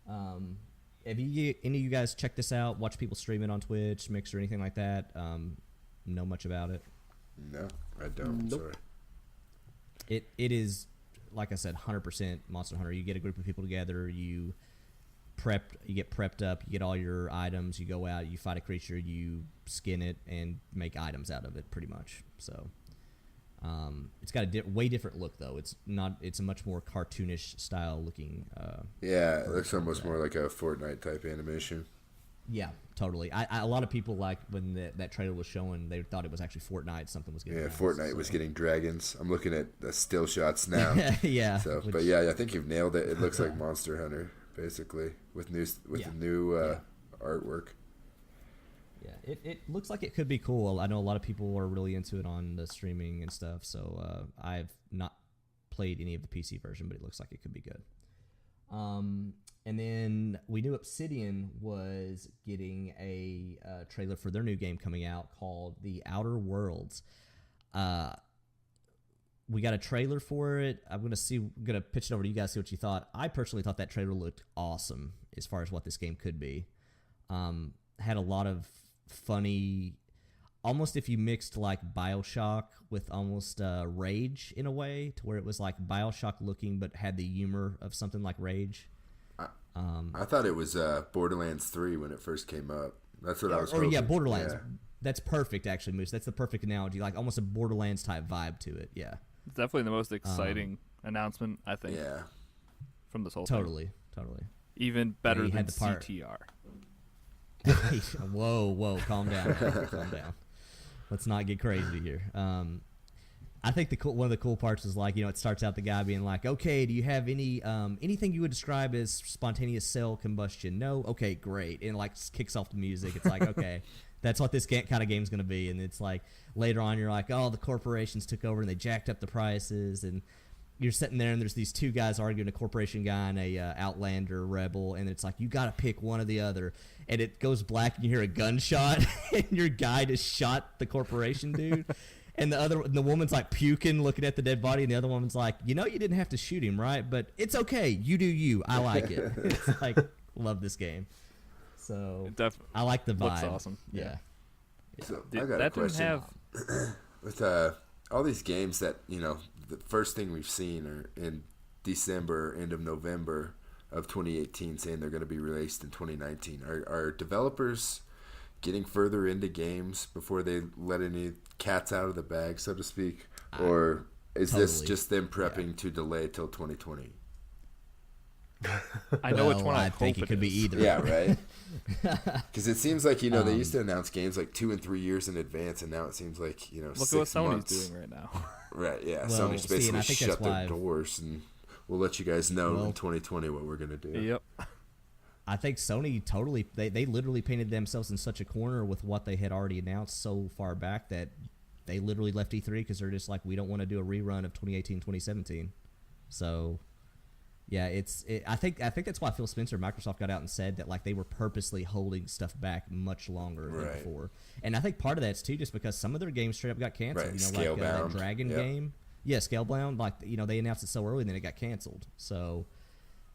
Have any of you guys checked this out? Watch people stream it on Twitch, Mix, or anything like that? Know much about it? no, I don't. Nope. Sorry. It is, like I said, 100% Monster Hunter. You get a group of people together, you get prepped up, you get all your items, you go out, you fight a creature, you skin it, and make items out of it, pretty much. So, It's got a way different look though. It's not. It's a much more cartoonish style looking. Yeah, it looks almost more like a Fortnite type animation. Yeah, totally. A lot of people, like when that trailer was showing, they thought it was actually Fortnite. Something was getting. Yeah, announced, Fortnite was getting dragons. I'm looking at the still shots now. yeah. So, but yeah, I think you've nailed it. It looks like Monster Hunter basically with the new artwork. Yeah, it looks like it could be cool. I know a lot of people are really into it on the streaming and stuff. So I've not played any of the PC version, but it looks like it could be good. And then we knew Obsidian was getting a trailer for their new game coming out called The Outer Worlds. We got a trailer for it. I'm gonna pitch it over to you guys, see what you thought. I personally thought that trailer looked awesome as far as what this game could be. Had a lot of funny, almost if you mixed like BioShock with almost Rage in a way, to where it was like BioShock looking but had the humor of something like Rage. I thought it was Borderlands 3 when it first came up. That's what I was hoping. Yeah, Borderlands. Yeah. That's perfect, actually, Moose. That's the perfect analogy. Like almost a Borderlands type vibe to it. Yeah. It's definitely the most exciting announcement, I think, Yeah. from this whole thing. Totally. Even better you than had the part. CTR. Whoa, calm down. Calm down. Let's not get crazy here. I think one of the cool parts is like, it starts out the guy being like, okay, do you have any anything you would describe as spontaneous cell combustion? No? Okay, great. And like kicks off the music. It's like, okay, that's what this kind of game's going to be. And it's like later on you're like, oh, the corporations took over and they jacked up the prices, and you're sitting there and there's these two guys arguing, a corporation guy and a Outlander rebel, and it's like, you got to pick one or the other. And it goes black and you hear a gunshot and your guy just shot the corporation dude. And the woman's like puking, looking at the dead body, and the other woman's like, you didn't have to shoot him, right? But it's okay. You do you. I like it. It's like, love this game. So I like the vibe. Looks awesome. Yeah. So Dude, I got a that didn't question. have. With all these games that, the first thing we've seen are in December, end of November of 2018, saying they're going to be released in 2019. Are developers getting further into games before they let any cats out of the bag, so to speak? Or is this Totally. just them prepping to delay till 2020? I know which one I think hope it could be is. either. Yeah, right? Because it seems like, they used to announce games like 2 and 3 years in advance, and now it seems like, Look 6 at what Sony's months. doing right now. Right, yeah. Well, Sony's see, and basically I think shut that's their why- doors, and we'll let you guys know in 2020 what we're going to do. Yep. I think Sony totally, they literally painted themselves in such a corner with what they had already announced so far back that they literally left E3 because they're just like, we don't want to do a rerun of 2018, 2017. So, yeah, I think that's why Phil Spencer, Microsoft, got out and said that like they were purposely holding stuff back much longer than Right. before. And I think part of that's too just because some of their games straight up got canceled. Right, Like that Scalebound. Dragon Yep. game. Yeah, Scalebound. Like, they announced it so early and then it got canceled. So,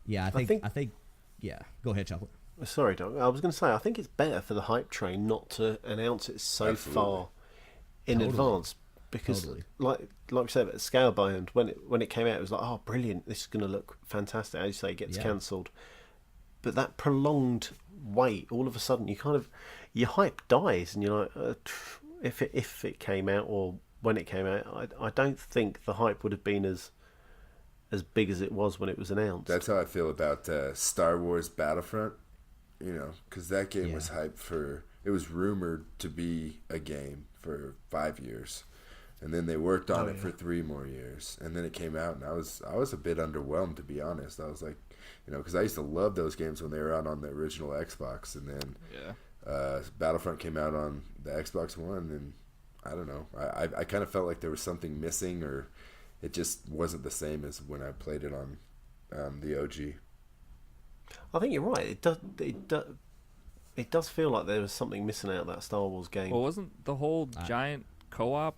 yeah, I think yeah. Go ahead, Chocolate. Sorry, Doug. I was going to say, I think it's better for the hype train not to announce it so Absolutely. far in Totally. advance, because, Totally. like we said, at Scalebound, when it came out, it was like, oh, brilliant! This is going to look fantastic. As you say, it gets Yeah. cancelled, but that prolonged wait, all of a sudden, your hype dies, and you're like, if it came out or when it came out, I don't think the hype would have been as big as it was when it was announced. That's how I feel about Star Wars Battlefront, because that game Yeah. was hyped it was rumored to be a game for 5 years. And then they worked on it for 3 more years. And then it came out, and I was a bit underwhelmed, to be honest. I was like, because I used to love those games when they were out on the original Xbox. And then Yeah. Battlefront came out on the Xbox One, and I don't know. I kind of felt like there was something missing, or it just wasn't the same as when I played it on the OG. I think you're right. It does feel like there was something missing out of that Star Wars game. Well, wasn't the whole giant co-op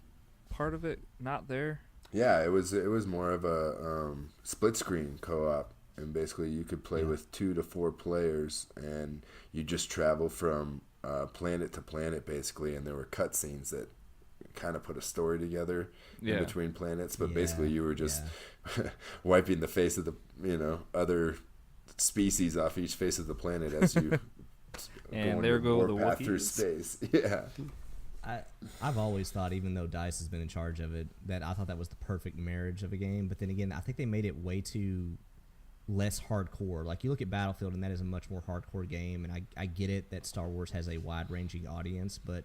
part of it not there? Yeah, it was more of a split screen co-op, and basically you could play with 2 to 4 players, and you just travel from planet to planet basically, and there were cutscenes that kind of put a story together in between planets, but basically you were just wiping the face of the other species off each face of the planet as you And on there your go the warpath through Wookiees. space. Yeah. I've always thought, even though DICE has been in charge of it, that I thought that was the perfect marriage of a game. But then again, I think they made it way too less hardcore. Like, you look at Battlefield, and that is a much more hardcore game. And I get it that Star Wars has a wide-ranging audience, but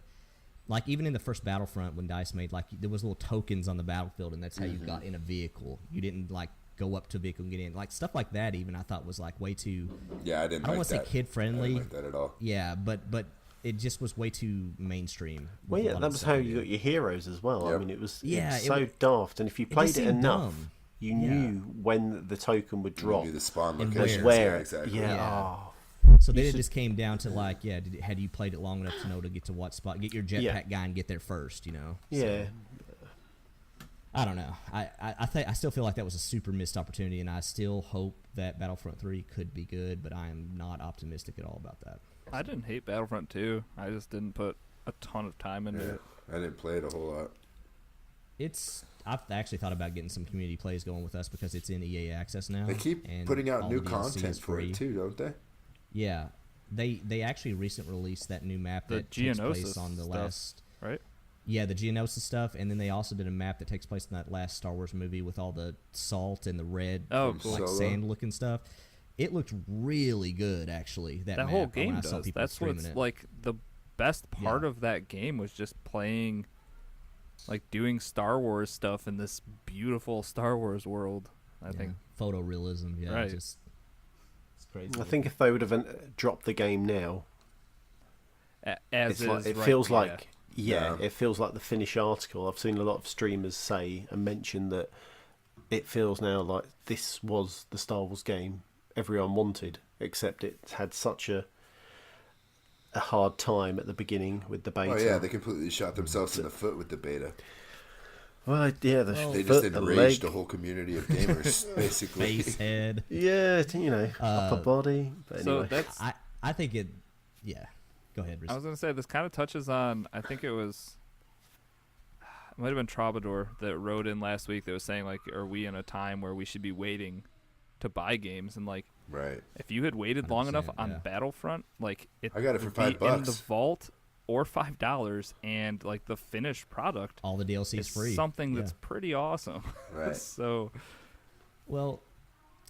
like even in the first Battlefront, when DICE made, like, there was little tokens on the battlefield, and that's how you got in a vehicle. You didn't like go up to a vehicle and get in. Like, stuff like that, even I thought was like way too. Yeah, I didn't. I don't like want to say that. kid I friendly. didn't like that at all. Yeah, but it just was way too mainstream. Well, with a yeah, lot that of was stuff how they you did. got your heroes as well. I Yep. mean, it was Yeah, it was it so w- daft, and if you just played it seemed enough, dumb. you Yeah. knew when the token would drop. Do the spawn And locations. where, Yeah, exactly. yeah, Yeah. oh, So then You it should- just came down to like, yeah, had you played it long enough to know to get to what spot, get your jetpack Yeah. guy and get there first, you know? yeah. So, I don't know. I still feel like that was a super missed opportunity, and I still hope that Battlefront 3 could be good, but I am not optimistic at all about that. I didn't hate Battlefront 2. I just didn't put a ton of time into Yeah. it. I didn't play it a whole lot. I've actually thought about getting some community plays going with us because it's in EA Access now. They keep and putting out all new the DLC content is for free. it too, don't they? Yeah, they actually recently released that new map The that takes place Geonosis on the stuff. last. Right? Yeah, the Geonosis stuff, and then they also did a map that takes place in that last Star Wars movie with all the salt and the red, Oh, From cool. like Solo. sand looking stuff. It looked really good, actually. That That map, whole when game I saw does. people That's streaming what's it. like the best part Yeah. of that game was just playing, like doing Star Wars stuff in this beautiful Star Wars world. I think. photorealism. Yeah, Right. just it's crazy. I think if they would have dropped the game now, As it's is, like, it right, feels yeah. like Yeah. it feels like the finished article. I've seen a lot of streamers say and mention that it feels now like this was the Star Wars game everyone wanted, except it had such a hard time at the beginning with the beta. Oh yeah, they completely shot themselves in the foot with the beta. Well, yeah, the They foot, just the enraged leg. the whole community of gamers, basically. face head. Yeah, you know, upper body. But So anyway, that's. I think it. Yeah, go ahead, Riz. I was gonna say this kind of touches on. I think it was. It might have been Troubadour that wrote in last week that was saying like, "Are we in a time where we should be waiting to buy games?" And like, Right. if you had waited long enough 100%, on yeah. Battlefront, like it I got it for would be in $5. the vault or $5, and like the finished product All the DLC is is free. something Yeah. that's pretty awesome. Right. So Well,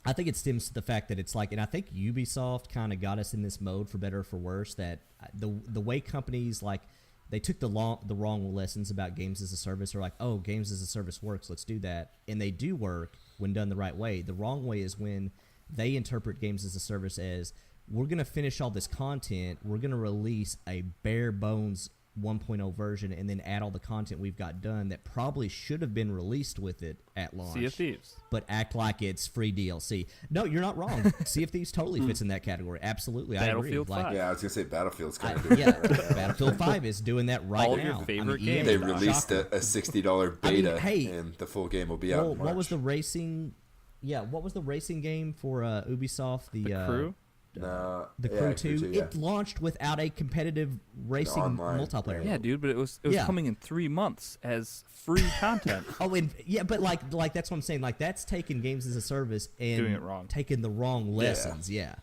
I think it stems to the fact that it's like, and I think Ubisoft kind of got us in this mode for better or for worse. That the way companies like they took the wrong lessons about games as a service. Are like, oh, games as a service works, let's do that, and they do work when done the right way. The wrong way is when they interpret games as a service as we're gonna finish all this content, we're gonna release a bare bones 1.0 version, and then add all the content we've got done that probably should have been released with it at launch. Sea of Thieves. But act like it's free DLC. No, you're not wrong. Sea of Thieves totally fits in that category. Absolutely, I agree. Battlefield Like, 5. Yeah, I was gonna say Battlefield's I- kind of doing yeah, that right now. Battlefield 5 is doing that right All now. of your favorite EA games. They is released shocking. a $60 I mean, beta, hey, and the full game will be out Well, in March. what was the racing? Yeah, what was the racing game for Ubisoft? The Crew. No, The yeah, Crew 2. yeah. It launched without a competitive racing online, multiplayer. Yeah, dude, but it was Yeah. coming in 3 months as free content. Oh, and yeah, but like that's what I'm saying. Like that's taking games as a service and Doing it wrong. taking the wrong lessons. Yeah.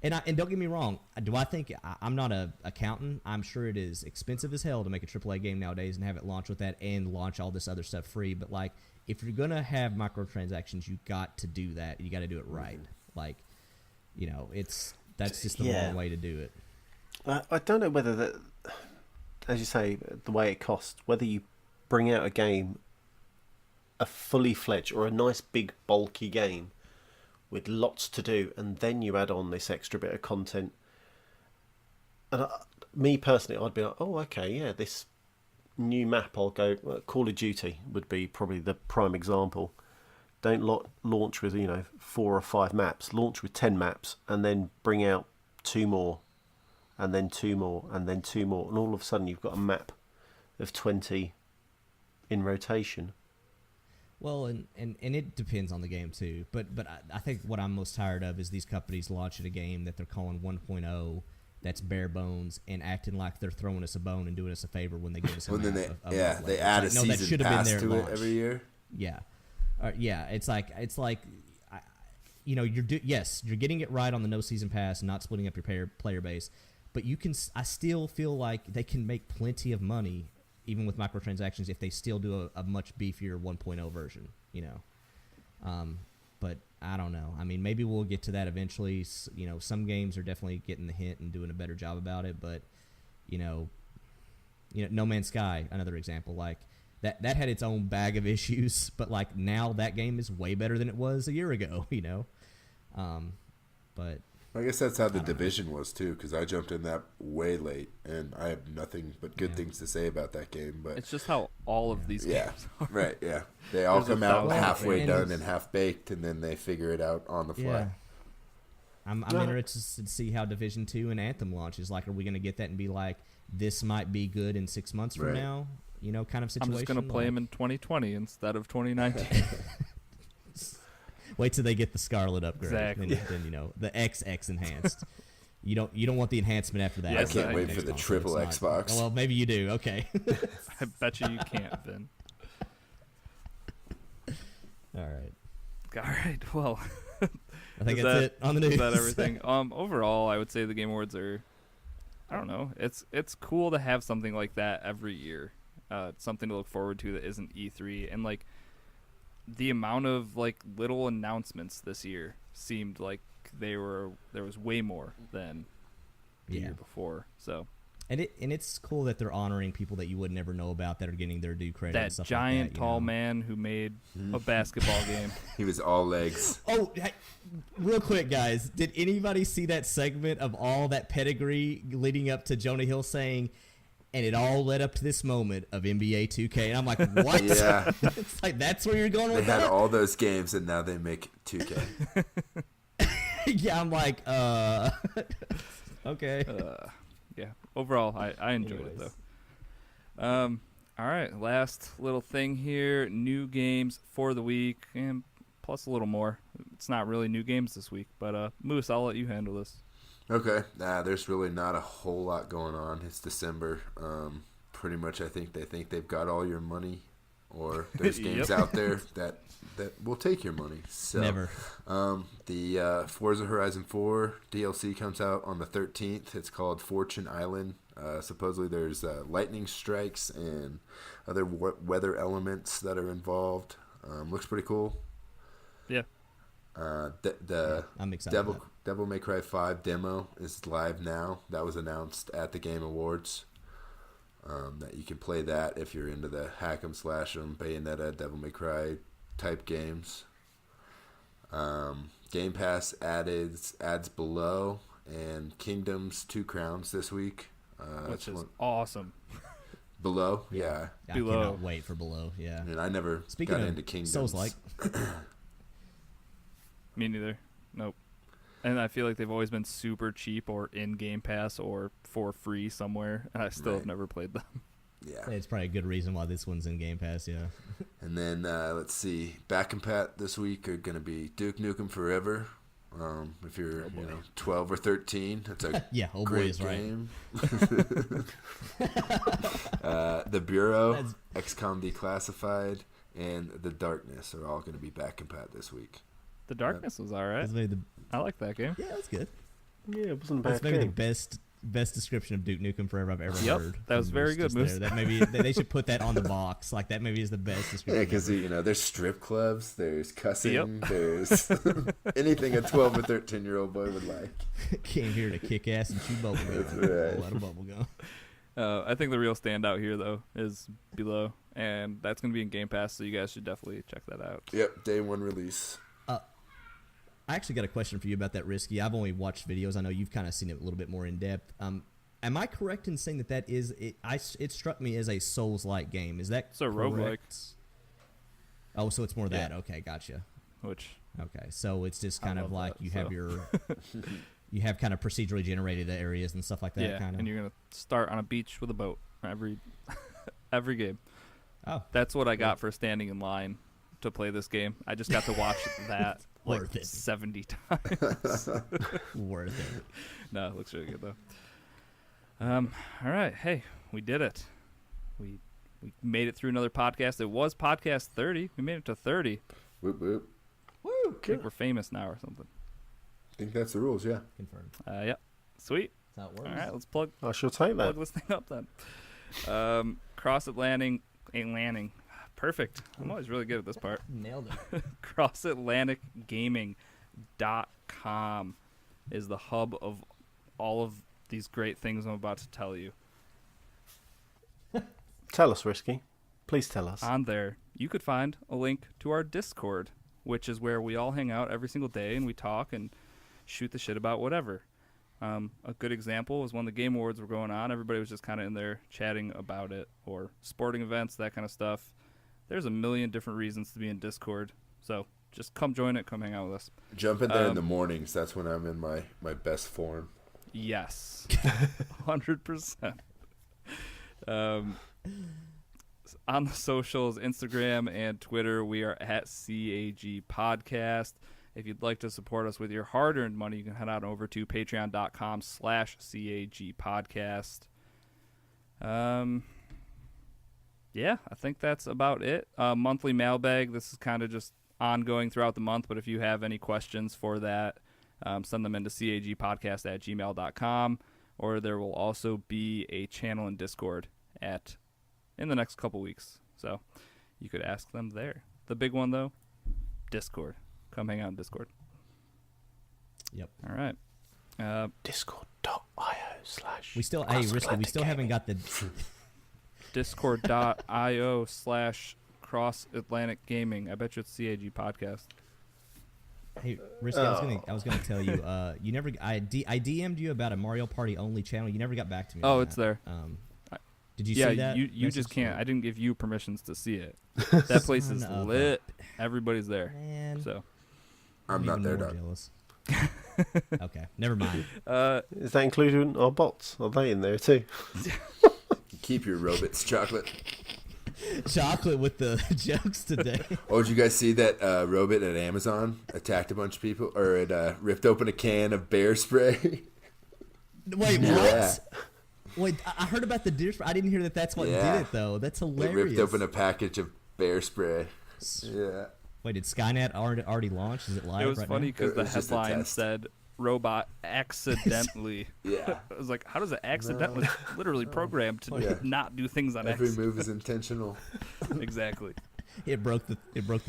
And don't get me wrong. Do I think I'm not a accountant? I'm sure it is expensive as hell to make a AAA game nowadays and have it launch with that and launch all this other stuff free. But like, if you're gonna have microtransactions, you got to do that. You got to do it right. Like, you know, that's just the Yeah. wrong way to do it. I don't know whether that, as you say, the way it costs, whether you bring out a game, a fully fledged or a nice big bulky game with lots to do, and then you add on this extra bit of content. And me personally, I'd be like, oh, okay, yeah, this new map, I'll go. Call of Duty would be probably the prime example. Don't launch with 4 or 5 maps. Launch with 10 maps, and then bring out 2 more, and then 2 more, and then 2 more, and all of a sudden you've got a map of 20 in rotation. Well, and it depends on the game too. But I think what I'm most tired of is these companies launching a game that they're calling 1.0 that's bare bones and acting like they're throwing us a bone and doing us a favor when they give us a Well, map. then of they later. add a It's like, no, that season should have been pass there at to it launch. every year. Yeah, yeah. It's like you're you're getting it right on the no season pass, and not splitting up your player base, but I still feel like they can make plenty of money even with microtransactions, if they still do a much beefier 1.0 version, you know. But I don't know. I mean, maybe we'll get to that eventually. You know, some games are definitely getting the hint and doing a better job about it. But, you know, No Man's Sky, another example. Like, that had its own bag of issues. But, like, now that game is way better than it was a year ago, you know. But I guess that's how the Division was too, because I jumped in that way late, and I have nothing but good things to say about that game. But It's just how all of these yeah, games are. right, yeah, they all There's a come out thousand halfway things. done and half baked, and then they figure it out on the fly. yeah. I'm interested to see how Division 2 and Anthem launches. Like, are we going to get that and be like, this might be good in 6 months from Right. now? You know, kind of I'm situation. just gonna play like, them in 2020 instead of 2019. Wait till they get the Scarlet upgrade. Exactly. Then you know, the XX enhanced. You don't want the enhancement after that. Yes, I can't I wait do. for the Xbox, triple it's not- Xbox. Well, maybe you do. Okay. I bet you can't, Vin. All right. All right. Well, I think Is that's that- it on the news. is that everything? Overall, I would say the Game Awards are. I don't know. It's cool to have something like that every year. Something to look forward to that isn't E3, and like the amount of like little announcements this year seemed like there was way more than the Yeah. year before. So And it's cool that they're honoring people that you would never know about that are getting their due credit. and that stuff giant like that, tall man who made a basketball game. He was all legs. Oh, hey, real quick, guys. Did anybody see that segment of all that pedigree leading up to Jonah Hill saying, and it all led up to this moment of NBA 2K? And I'm like, what? Yeah, It's like, that's where you're going they with had that? all those games, and now they make 2K. Yeah, I'm like, okay. Yeah. Overall, I enjoyed it Anyways. though. All right. Last little thing here: new games for the week, and plus a little more. It's not really new games this week, but Moose, I'll let you handle this. Okay, there's really not a whole lot going on. It's December. Pretty much, I think they've got all your money, or there's games Yep. out there that will take your money. So, Never. The Forza Horizon 4 DLC comes out on the 13th. It's called Fortune Island. Supposedly there's lightning strikes and other weather elements that are involved. Looks pretty cool. Yeah. The I'm excited. about Devil May Cry 5 demo is live now. That was announced at the Game Awards. That you can play that if you're into the hack 'em slash 'em, Bayonetta, Devil May Cry type games. Game Pass adds Below and Kingdoms 2 Crowns this week. Which is one- awesome. Below, yeah. I Below. cannot wait for Below. Yeah. And I never Speaking got of into Kingdoms. Souls-like, Me neither. Nope. And I feel like they've always been super cheap or in Game Pass or for free somewhere, and I still have Right. never played them. Yeah. it's probably a good reason why this one's in Game Pass. Yeah. And then let's see, Back and Pat this week are going to be Duke Nukem Forever. If you're 12 or 13, it's a Yeah. Old boy great is right. game. The Bureau, That's- XCOM Declassified, and The Darkness are all going to be Back and Pat this week. The Darkness was all right. That's maybe the I like that game. yeah, that's good. Yeah, it wasn't a That's bad maybe game. the best description of Duke Nukem Forever I've ever Yep, heard. that was from very Moose good, just Moose. there. That maybe they should put that on the box. Like that maybe is the best Yeah, description. because ever. there's strip clubs, there's cussing, Yep. there's anything a 12 or 13-year-old boy would like. Came here to kick ass and chew bubble gum. That's right. A lot of bubble gum. I think the real standout here though is Below, and that's gonna be in Game Pass, so you guys should definitely check that out. Yep, day one release. I actually got a question for you about that Risky. I've only watched videos. I know you've kind of seen it a little bit more in depth. Am I correct in saying that is it? It struck me as a Souls-like game. Is that It's a roguelike. correct? Oh, so it's more Yeah. that. Okay, gotcha. Which Okay, so it's just I kind of love like that, you have so. your you have kind of procedurally generated areas and stuff like that. yeah, kind of. and you're gonna start on a beach with a boat every every game. Oh, That's what I got for standing in line to play this game. I just got to watch that like Worth it. 70 times. worth it. No, it looks really good though. All right, hey, we did it. We made it through another podcast. It was podcast 30. We made it to 30. Whoop, whoop. Woo, I think we're famous now or something. I think that's the rules, yeah. Confirmed. Yeah, sweet. That's how it works. All right, let's plug I shall take that. plug this thing up then. Cross Atlantic. Perfect. I'm always really good at this part. Nailed it. CrossAtlanticGaming.com is the hub of all of these great things I'm about to tell you. Tell us, Risky. Please tell us. On there, you could find a link to our Discord, which is where we all hang out every single day and we talk and shoot the shit about whatever. A good example was when the Game Awards were going on. Everybody was just kind of in there chatting about it, or sporting events, that kind of stuff. There's a million different reasons to be in Discord, so just come join it, come hang out with us. Jump in there in the mornings. That's when I'm in my best form. Yes, 100%. On the socials, Instagram and Twitter, we are at CAG Podcast. If you'd like to support us with your hard-earned money, you can head on over to patreon.com/CAG Podcast. Yeah, I think that's about it. Monthly mailbag. This is kind of just ongoing throughout the month, but if you have any questions for that, send them into cagpodcast@gmail.com, or there will also be a channel in Discord in the next couple weeks. So you could ask them there. The big one, though, Discord. Come hang out in Discord. Yep. All right. Discord.io/. We still, hey, Risky, we still haven't got the. Discord.io/Cross-Atlantic Gaming. I bet you it's CAG Podcast. Hey, Risky, I was gonna tell you. You never. I DM'd you about a Mario Party only channel. You never got back to me. Oh, on it's that. there. Did you Yeah, see that? you just message? can't. I didn't give you permissions to see it. That place is Son of a- lit. Everybody's there. Man, So, I'm not even there, more Doug. jealous. Okay, never mind. Is that including our bots? Are they in there too? Keep your robots, chocolate. Chocolate with the jokes today. Oh, did you guys see that robot at Amazon attacked a bunch of people, or it ripped open a can of bear spray? Wait, Yeah. what? Wait, I heard about the deer spray. I didn't hear that that's what Yeah. did it, though. That's It hilarious. ripped open a package of bear spray. Yeah. Wait, did Skynet already launch? Is it live it was right funny now? because It the was just a headline test. said robot accidentally. Yeah. I was like, how does it accidentally literally programmed to Yeah. not do things on Every accident? move is intentional. Exactly. It broke the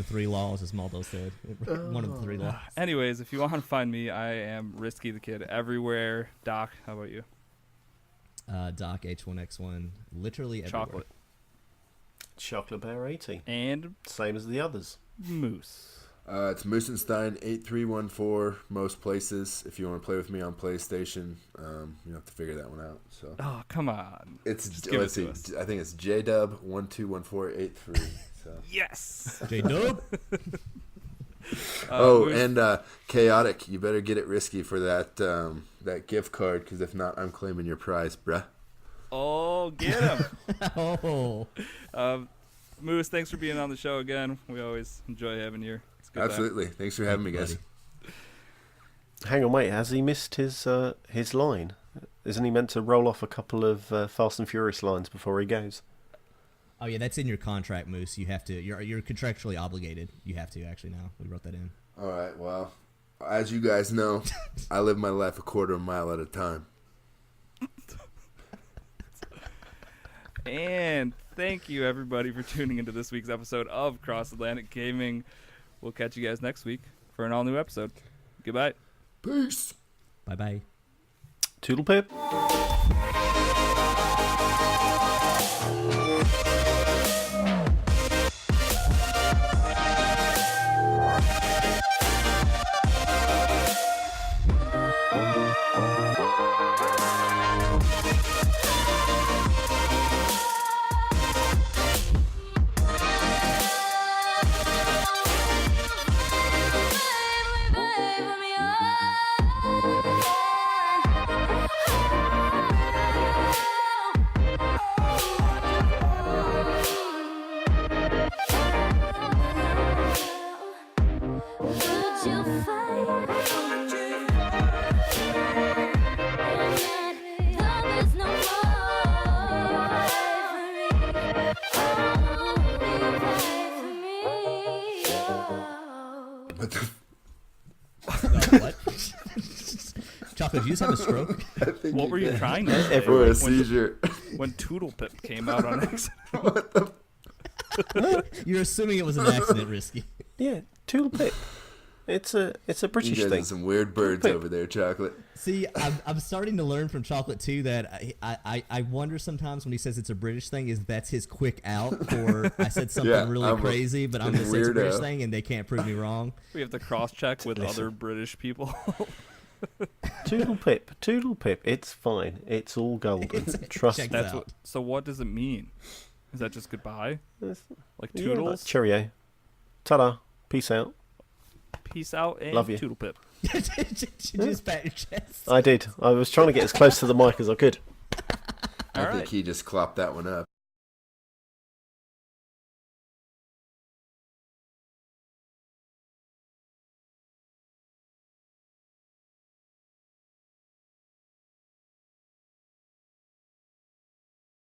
3 laws, as Maldo said. One of the 3 laws. Anyways, if you want to find me, I am Risky the Kid everywhere. Doc, how about you? Doc H1X1, literally everywhere. Chocolate. Chocolate Bear 80. And Same as the others. Moose. It's Moosenstein 8314 most places. If you want to play with me on PlayStation, you have to figure that one out. So Oh, come on. it's Just give let's it to see, us. I think it's JDub121483. So. Yes. J-Dub. Moose, And Chaotic, you better get it risky for that that gift card, because if not, I'm claiming your prize, bruh. Oh, get him. Oh. Moose, thanks for being on the show again. We always enjoy having you here. It's a good time. Absolutely. Thanks for having me, guys. Buddy. Hang on, wait. Has he missed his line? Isn't he meant to roll off a couple of Fast and Furious lines before he goes? Oh yeah, that's in your contract, Moose. You have to. You're contractually obligated. You have to actually now. We wrote that in. All right. Well, as you guys know, I live my life a quarter of a mile at a time. And thank you, everybody, for tuning into this week's episode of Cross Atlantic Gaming. We'll catch you guys next week for an all-new episode. Goodbye. Peace. Bye bye. Toodle pip. Baby, me up. Chocolate, did you just have a stroke? I think What you were you did. trying to say? For a when, seizure. when Toodle Pip came out on accident. What the? You're assuming it was an accident, Risky. Yeah, Toodle Pip. It's a You British guys thing. are some weird birds Pip. over there, Chocolate. See, I'm starting to learn from Chocolate too that I wonder sometimes when he says it's a British thing, is that's his quick out for I said something Yeah, really I'm a crazy, but I'm going to say it's a British weirdo. thing and they can't prove me wrong. We have to cross-check with Listen. other British people. Toodle Pip. It's fine. It's all golden. Trust check me. that That's out. what. So what does it mean? Is that just goodbye? It's- Like yeah, like toodles? cheerio. Ta-da. Peace out. Peace out and Love you. Toodle Pip. Did you just pat your chest? I did. I was trying to get as close to the mic as I could. I All think right. he just clopped that one up.